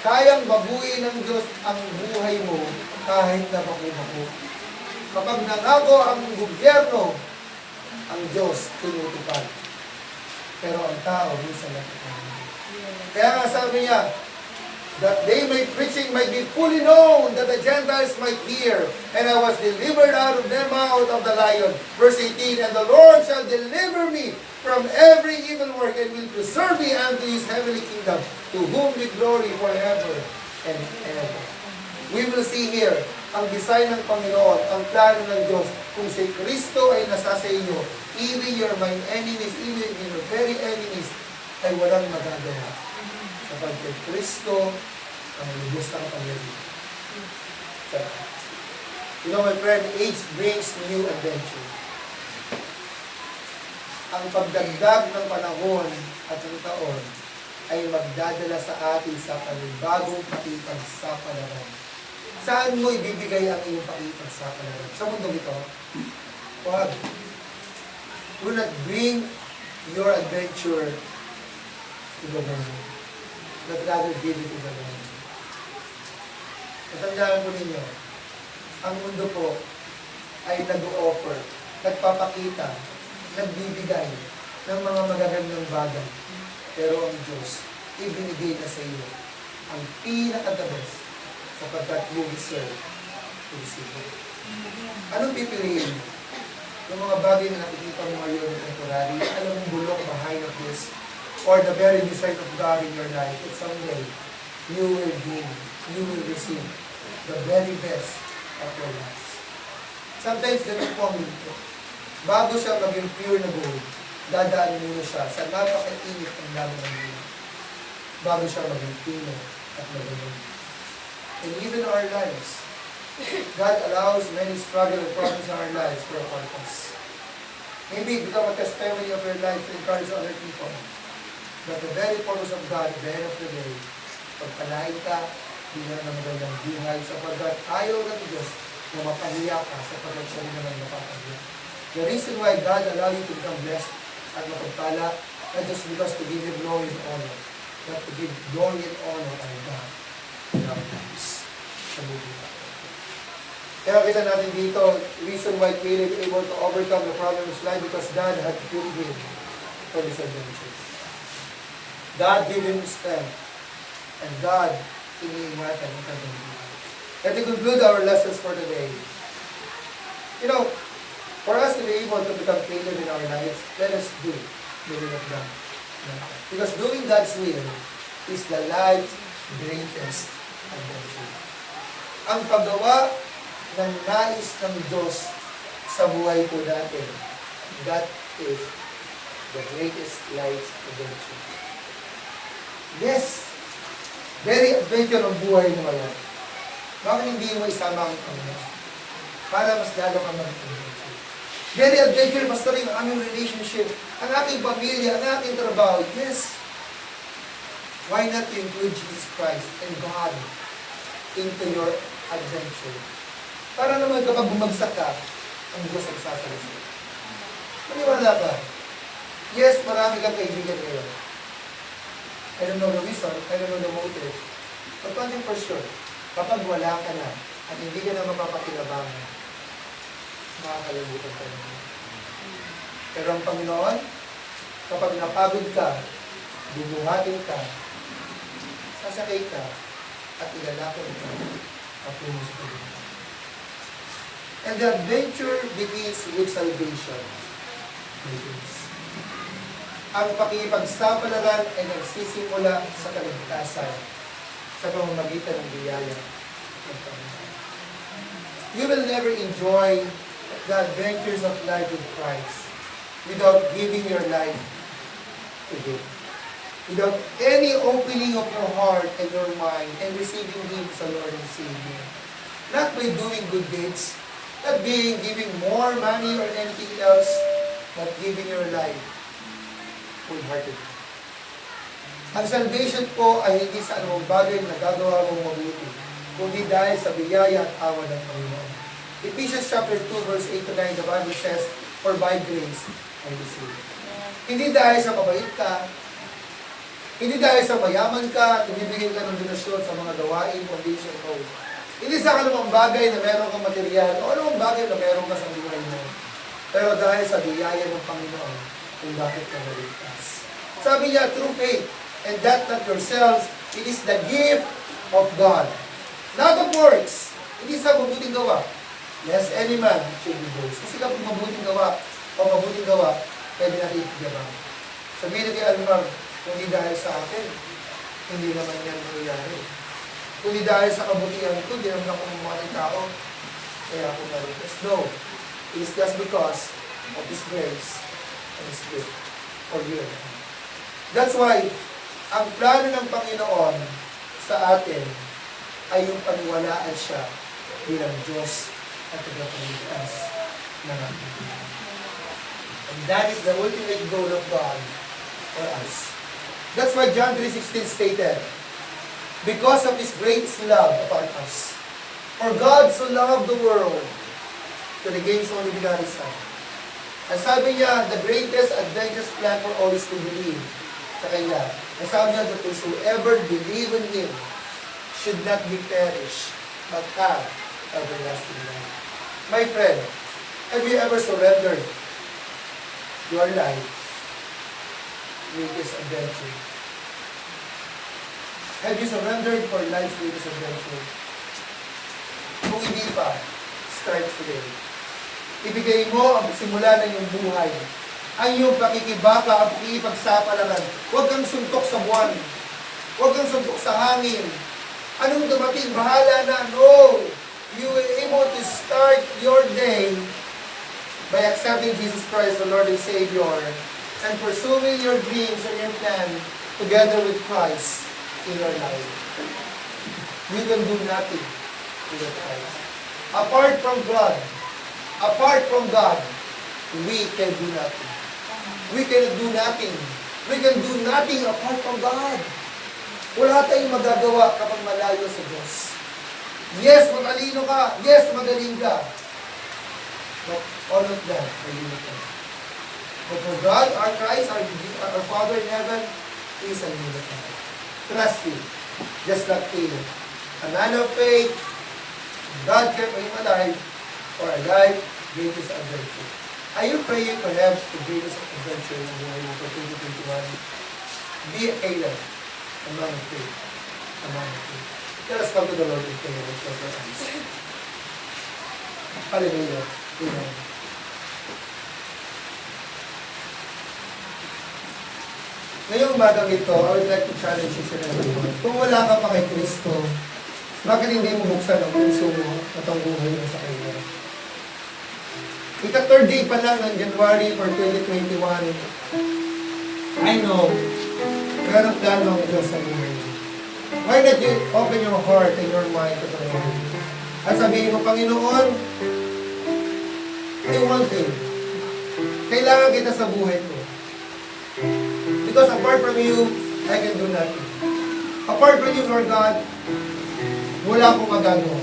Kayang baguhin ng Diyos ang buhay mo kahit na baku-baku. Kapag nangako ang gobyerno, ang Diyos tinutupad. Pero ang tao, minsan natupad. Kaya nga sabi niya, that they may preaching might be fully known, that the Gentiles might hear. And I was delivered out of their mouth of the lion. Verse 18, and the Lord shall deliver me from every evil work, and will preserve me unto his heavenly kingdom, to whom be glory forever and ever. We will see here, ang design ng Panginoon, ang plano ng Diyos, kung si Kristo ay nasa sa inyo, even your my enemies, even your very enemies, ay walang magagawa. Kapag Kristo ang lubos ng pangyayari. You know, my friend, age brings new adventure. Ang pagdagdag ng panahon at ng taon ay magdadala sa atin sa panibagong pakipagsapalaran. Saan mo ibibigay ang iyong pakipagsapalaran? Sa mundo ito? Wag. Do not bring your adventure to the world, but rather give it to the Lord. Natandaan po ninyo, ang mundo po ay nag-o-offer, nagpapakita, nagbibigay ng mga magagandang bagay. Pero ang Diyos, ibinigay na sa iyo ang pinaka-the best sapagkat you deserve to receive it. Anong pipiliin mo? Yung mga bagay na nakikita mo ngayon na temporary, alam mong bulok behind of this, or the very design of God in your life, that someday you will gain, you will receive the very best of your life. Sometimes ganun po ang mundo. Bago siya maging pure na gold, dadaan muna siya sa napaka-init ng laman ng mundo. Bago siya maging pino at magandang. And even in our lives, God allows many struggle and problems in our lives for a purpose. Maybe become a testimony of your life to encourage other people. But the very purpose of God, at the end of the day, pagpalain ka, bilang ng magandang buhay, sapagkat ayaw ng Diyos na mapahiya ka, sapagkat siya rin naman mapapahiya. The reason why God allow you to become blessed at mapagpala, not just because to give Him glory and honor, but to give glory and honor to God in our lives. Sa buhay natin. Kaya kita natin dito, reason why Caleb able to overcome the problem of his life, because God had given him for this adventure. God gave him strength, and God iniingatan ang kanyang buhay. And to conclude our lessons for today, you know, for us to be able to become Caleb in our lives, let us do the will of God. Because doing God's will is the life's greatest adventure. Ang paggawa ng nais ng Diyos sa buhay po natin, that is the greatest life's adventure. Yes, very adventure ang buhay mo ngayon. Bakit hindi mo isama ang Panginoon? Para mas lalo kang mag-adventure. Very adventure, basta rin ang aming relationship, ang aking pamilya, ang aking trabaho. Yes. Why not to include Jesus Christ and God into your adventure? Para naman kapag bumagsak ka, ang Diyos ang sasalasal. Maniwala ka. Yes, marami kang kaibigan ngayon. I don't know the reason, I don't know the motive. But one thing for sure, kapag wala ka na, at hindi ka na mapapakinabangan, makakalimutan ka na. Pero ang Panginoon, kapag napagod ka, bumuhatin ka, sasakay ka, at ilalakad ka patungo sa Panginoon. And the adventure begins with salvation. Ang pakikipagsapalaran ay nagsisimula sa kaligtasan sa pamamagitan ng biyaya ng Panginoon. You will never enjoy the adventures of life with Christ without giving your life to Him. Without any opening of your heart and your mind and receiving Him as a Lord and Savior. Not by doing good deeds, not giving more money or anything else, but giving your life wholeheartedly. Ang salvation po ay hindi sa anumang bagay na nagagawa mong mabuti, kundi dahil sa biyaya at awa ng Panginoon. Ephesians chapter 2 verse 8 to 9, the Bible says, "For by grace are you saved." Hindi dahil sa mabait ka, hindi dahil sa mayaman ka, tumibigay ka ng donasyon sa mga gawain, foundation ko. Hindi sa anumang bagay na meron kang material, o anumang bagay na meron ka sa buhay mo. Pero dahil sa biyaya ng Panginoon, kung bakit ka naligtas. Sabi niya, through faith, and that not yourselves, it is the gift of God. Not of works. Hindi sa mabuting gawa. Lest any man should be boast. Kasi kapag mabuting gawa, pwede natin itigabang. Sabihin natin, Almar, kundi dahil sa akin, hindi naman yan nangyayari. Kundi dahil sa kabutihan ko, hindi naman ako mumukha ng tao, kaya ako naligtas. No. It is just because of His grace and His gift for you. That's why, ang plano ng Panginoon sa atin ay yung paniwalaan siya bilang Diyos at tagapagligtas ng ating buhay. And that is the ultimate goal of God for us. That's why John 3:16 stated, because of His great love upon us. For God so loved the world that He gave His only begotten Son. Ang sabi niya, the greatest adventurous plan for all is to believe sa Kanya. Ang sabi niya, that whosoever believe in Him should not be perished, but have everlasting life. My friend, have you ever surrendered your life with this adventure? Have you surrendered for life's greatest adventure? Kung hindi pa, start today. Ibigay mo ang simula ng iyong buhay. Ang iyong pakikibaka, ang pakikipagsapalaran. Huwag kang suntok sa buwan. Huwag kang suntok sa hangin. Anong dumating? Bahala na. No! You will able to start your day by accepting Jesus Christ, the Lord and Savior, and pursuing your dreams and your plan together with Christ in your life. We can do nothing without Christ. Apart from God, we can do nothing. We cannot do nothing. We can do nothing apart from God. Wala tayong magagawa kapag malayo sa Diyos. Yes, matalino ka. Yes, magaling ka. But all of that are limited. But for God, our Christ, our Father in heaven, He is unlimited. Trust Him. Just like Caleb. A man of faith, God kept him alive for a life greatest adventure. Are you praying perhaps the greatest adventure in your life for 2021? Be a Caleb, a man of faith. A man of faith. Let us come to the Lord in prayer and close our eyes. Hallelujah. Amen. Ngayong umagang ito, I would like to challenge you sa everyone. Kung wala ka pa kay Kristo, bakit hindi mo buksan ang puso mo at ang buhay mo sa Kanya? Ika-third day pa lang ng January for 2021, I know, merong plano ang Diyos sa buhay mo. Why not you open your heart and your mind to the Lord? At sabihin mo, Panginoon, I want you. Kailangan kita sa buhay ko. Because apart from you, I can do nothing. Apart from you, Lord God, wala akong magagawa.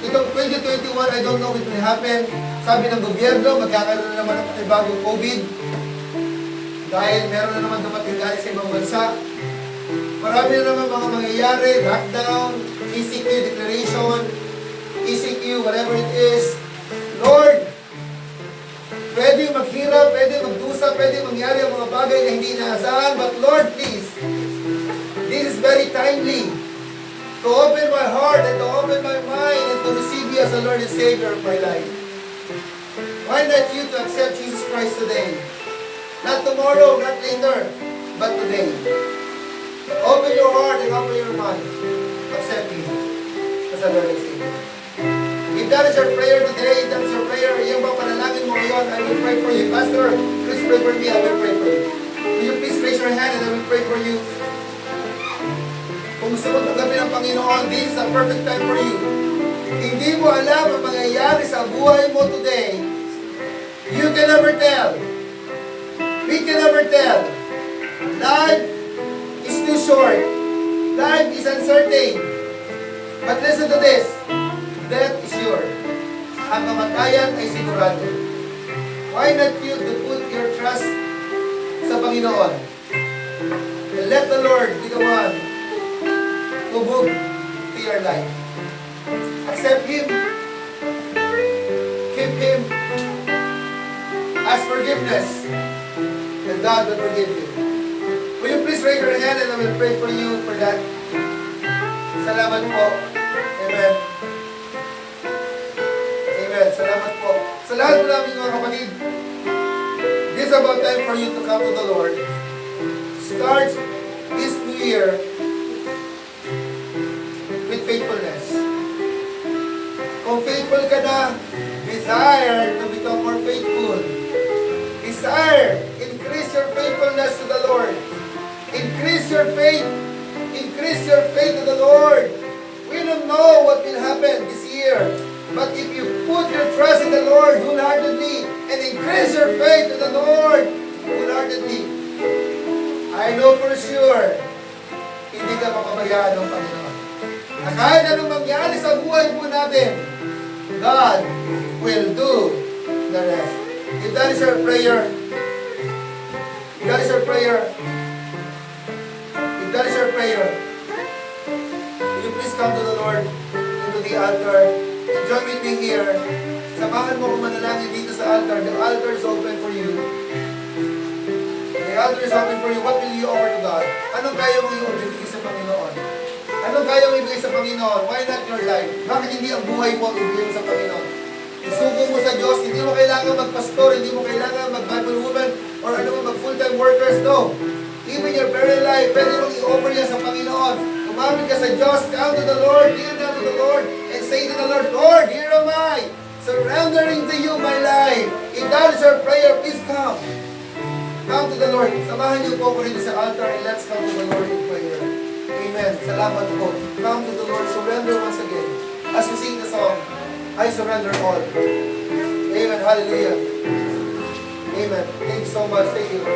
Itong 2021, I don't know what will happen. Sabi ng gobyerno, magkakaroon na naman ng panibagong COVID. Dahil meron na naman dumating galing sa ibang bansa. Marami na naman mga mangyayari, lockdown, ECQ declaration, ECQ, whatever it is. Lord, pwede maghirap, pwede magdusa, pwede mangyari ang mga bagay na hindi inaasahan. But Lord, please, this is very timely to open my heart and to open my mind and to receive you as the Lord and Savior of my life. Why not you to accept Jesus Christ today? Not tomorrow, not later, but today. Open your heart and open your mind. Accept Him as the Lord and Savior. If that is your prayer today, if that is your prayer, yung mga panalangin mo ngayon, I will pray for you. Pastor, please pray for me, I will pray for you. Will you please raise your hand and I will pray for you? Kung gusto mo tanggapin ng Panginoon, this is a perfect time for you. Hindi mo alam ang mangyayari sa buhay mo today. You can never tell. We can never tell. Life is too short. Life is uncertain. But listen to this. Death is sure. Ang kamatayan ay sigurado. Why not you to put your trust sa Panginoon? And let the Lord be the one who move to your life. Accept Him. Keep Him. Ask forgiveness. And God will forgive you. Will you please raise your hand and I will pray for you for that. Salamat po. Amen. Amen. Salamat po. Sa lahat po namin mga kapatid, this is about time for you to come to the Lord. Start this new year with faithfulness. Kung faithful ka na, desire to become more faithful. Desire, increase your faithfulness to the Lord. Increase your faith. Increase your faith to the Lord. We don't know what will happen this year. But if you put your trust in the Lord wholeheartedly and increase your faith to the Lord wholeheartedly, I know for sure, hindi ka mapabayaan ng Panginoon. Na kahit anong mangyari sa buhay po natin, God will do the rest. If that is your prayer, if that is your prayer, if that is your prayer, will you please come to the Lord into the altar and join with me here. Samahan mo kung manalangin dito sa altar. The altar is open for you. The altar is open for you. What will you offer to God? Anong kaya mo ibigay sa Panginoon? Anong kaya mo ibigay sa Panginoon? Why not your life? Bakit hindi ang buhay mo ibigay mo sa Panginoon? Isugo mo sa Diyos. Hindi mo kailangan magpastor. Hindi mo kailangan mag-Bible woman or ano mo mag-full-time workers. No. Even your very life, pwede mong i-offer yan sa Panginoon. Kumapit ka sa Diyos. Come to the Lord. Kneel down to the Lord. And say to the Lord, Lord, here am I. Surrendering to you my life. If that is your prayer, please come. Come to the Lord. Samahan niyo po ko rin sa altar and let's come to the Lord in prayer. Amen. Salamat po. Come to the Lord. Surrender once again. As we sing the song, I surrender all. Amen. Hallelujah. Amen. Thank you so much. Thank you.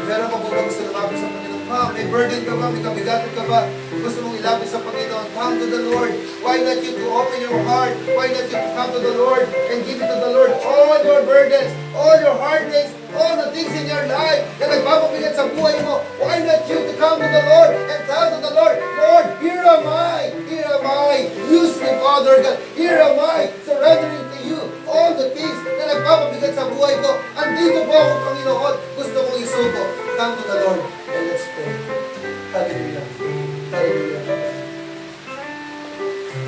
Meron pa po ba gusto lumapit sa Panginoon? Ma'am, may burden ka ba? May kabigatan ka ba? Gusto mong ilapit sa Panginoon? Come to the Lord. Why not you to open your heart? Why not you to come to the Lord and give it to the Lord? All your burdens, all your heartaches, all the things in your life na nagpapabigat sa buhay mo. Why not you to come to the Lord and tell to the Lord, Lord, here am I. Here am I. Use me, Father God. Here am I. Surrendering to you all the things na nagpapabigat sa buhay ko. Andito po ako, Panginoon. Gusto kong isuko. Come to the Lord and let's pray. Hallelujah. Hallelujah.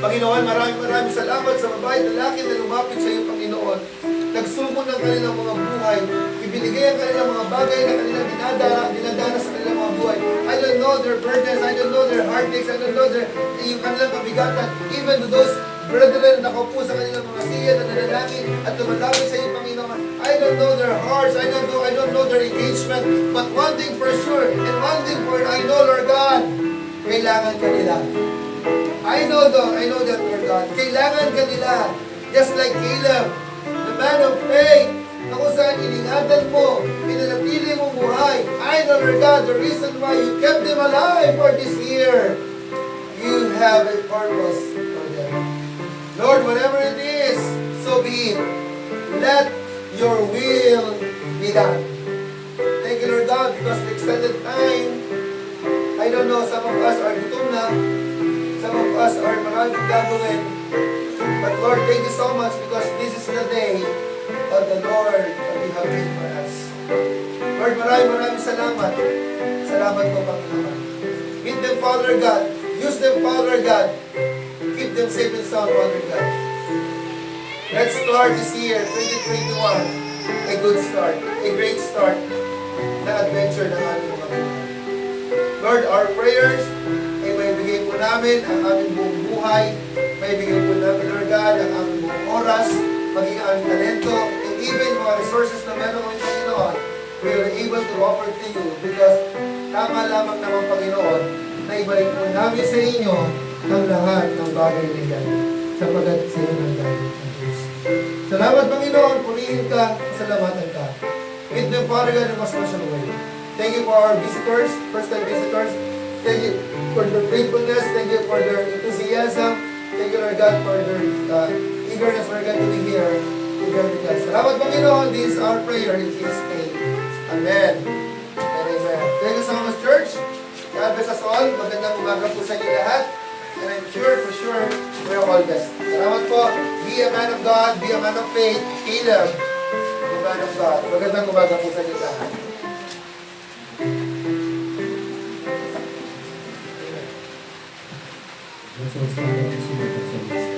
Panginoon, maraming salamat sa babae at lalaki na lumapit sa iyo, Panginoon. Nagsuko ng kanilang mga buhay. Ibinigay ang kanilang mga bagay na kanilang dinadana sa kanilang mga buhay. I don't know their burdens. I don't know their heartaches. I don't know yung kanilang kabigatan. Even to those brethren na nakaupo sa kanilang mga siya na nanalangin at lumalapit sa iyo, Panginoon. I don't know their hearts. I don't know their engagement. But one thing for sure, and one thing for I know, Lord God, kailangan ka nila. I know that, Lord God. Kailangan ka nila. Just like Caleb, the man of faith, na kung saan iningatan mo, pinanatili mong buhay. I know, Lord God, the reason why you kept them alive for this year. You have a purpose for them. Lord, whatever it is, so be it. Let your will be done. Thank you, Lord God, because the extended time, I don't know, some of us are gutom na, some of us are maraming gagawin. But Lord, thank you so much because this is the day of the Lord that you have made for us. Lord, maraming salamat. Salamat po, Panginoon. With them, Father God, Use them, Father God. Keep them safe and sound, Father God. Let's start this year, 2021, a good start, a great start na adventure ng aming mga buhay. Lord, our prayers ay maibigay po namin ang aming buong buhay, maibigay po namin, Lord God, ang aming buong oras, maging aming talento, and even mga resources na meron kami, Panginoon, we are able to offer to you because tama lamang naman, Panginoon, na ibalik po namin sa inyo ang lahat ng bagay na yan sapagat sa iyo ng galing ng Diyos. Salamat, Panginoon, purihin ka, salamatan ka. With them, Father God, in a special way. Thank you for our visitors, first-time visitors. Thank you for their faithfulness. Thank you for their enthusiasm. Thank you, Lord God, for their eagerness, Lord God, to be here together with us. Salamat, Panginoon. This is our prayer in Jesus' name. Amen. And amen. Thank you so much, church. God bless us all. Magandang umaga po sa inyo lahat. And I'm sure, for sure, we're all blessed. Salamat po. Be a man of God. Be a man of faith. Caleb, a man of God. Magandang umaga po sa inyo lahat. Let's all stand up and sing the service.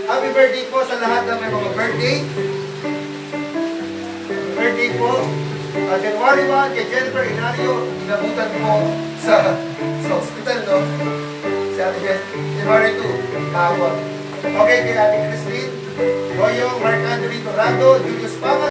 Happy birthday po sa lahat ng may mga birthday. Birthday po. January 1, kay Jennifer Inario, inabutan po sa hospital, no? Si Ate Jen. January 2, kahapon. Okay, kay Ate Christine, Royo, Mark Anthony Torrado, Julius Pama.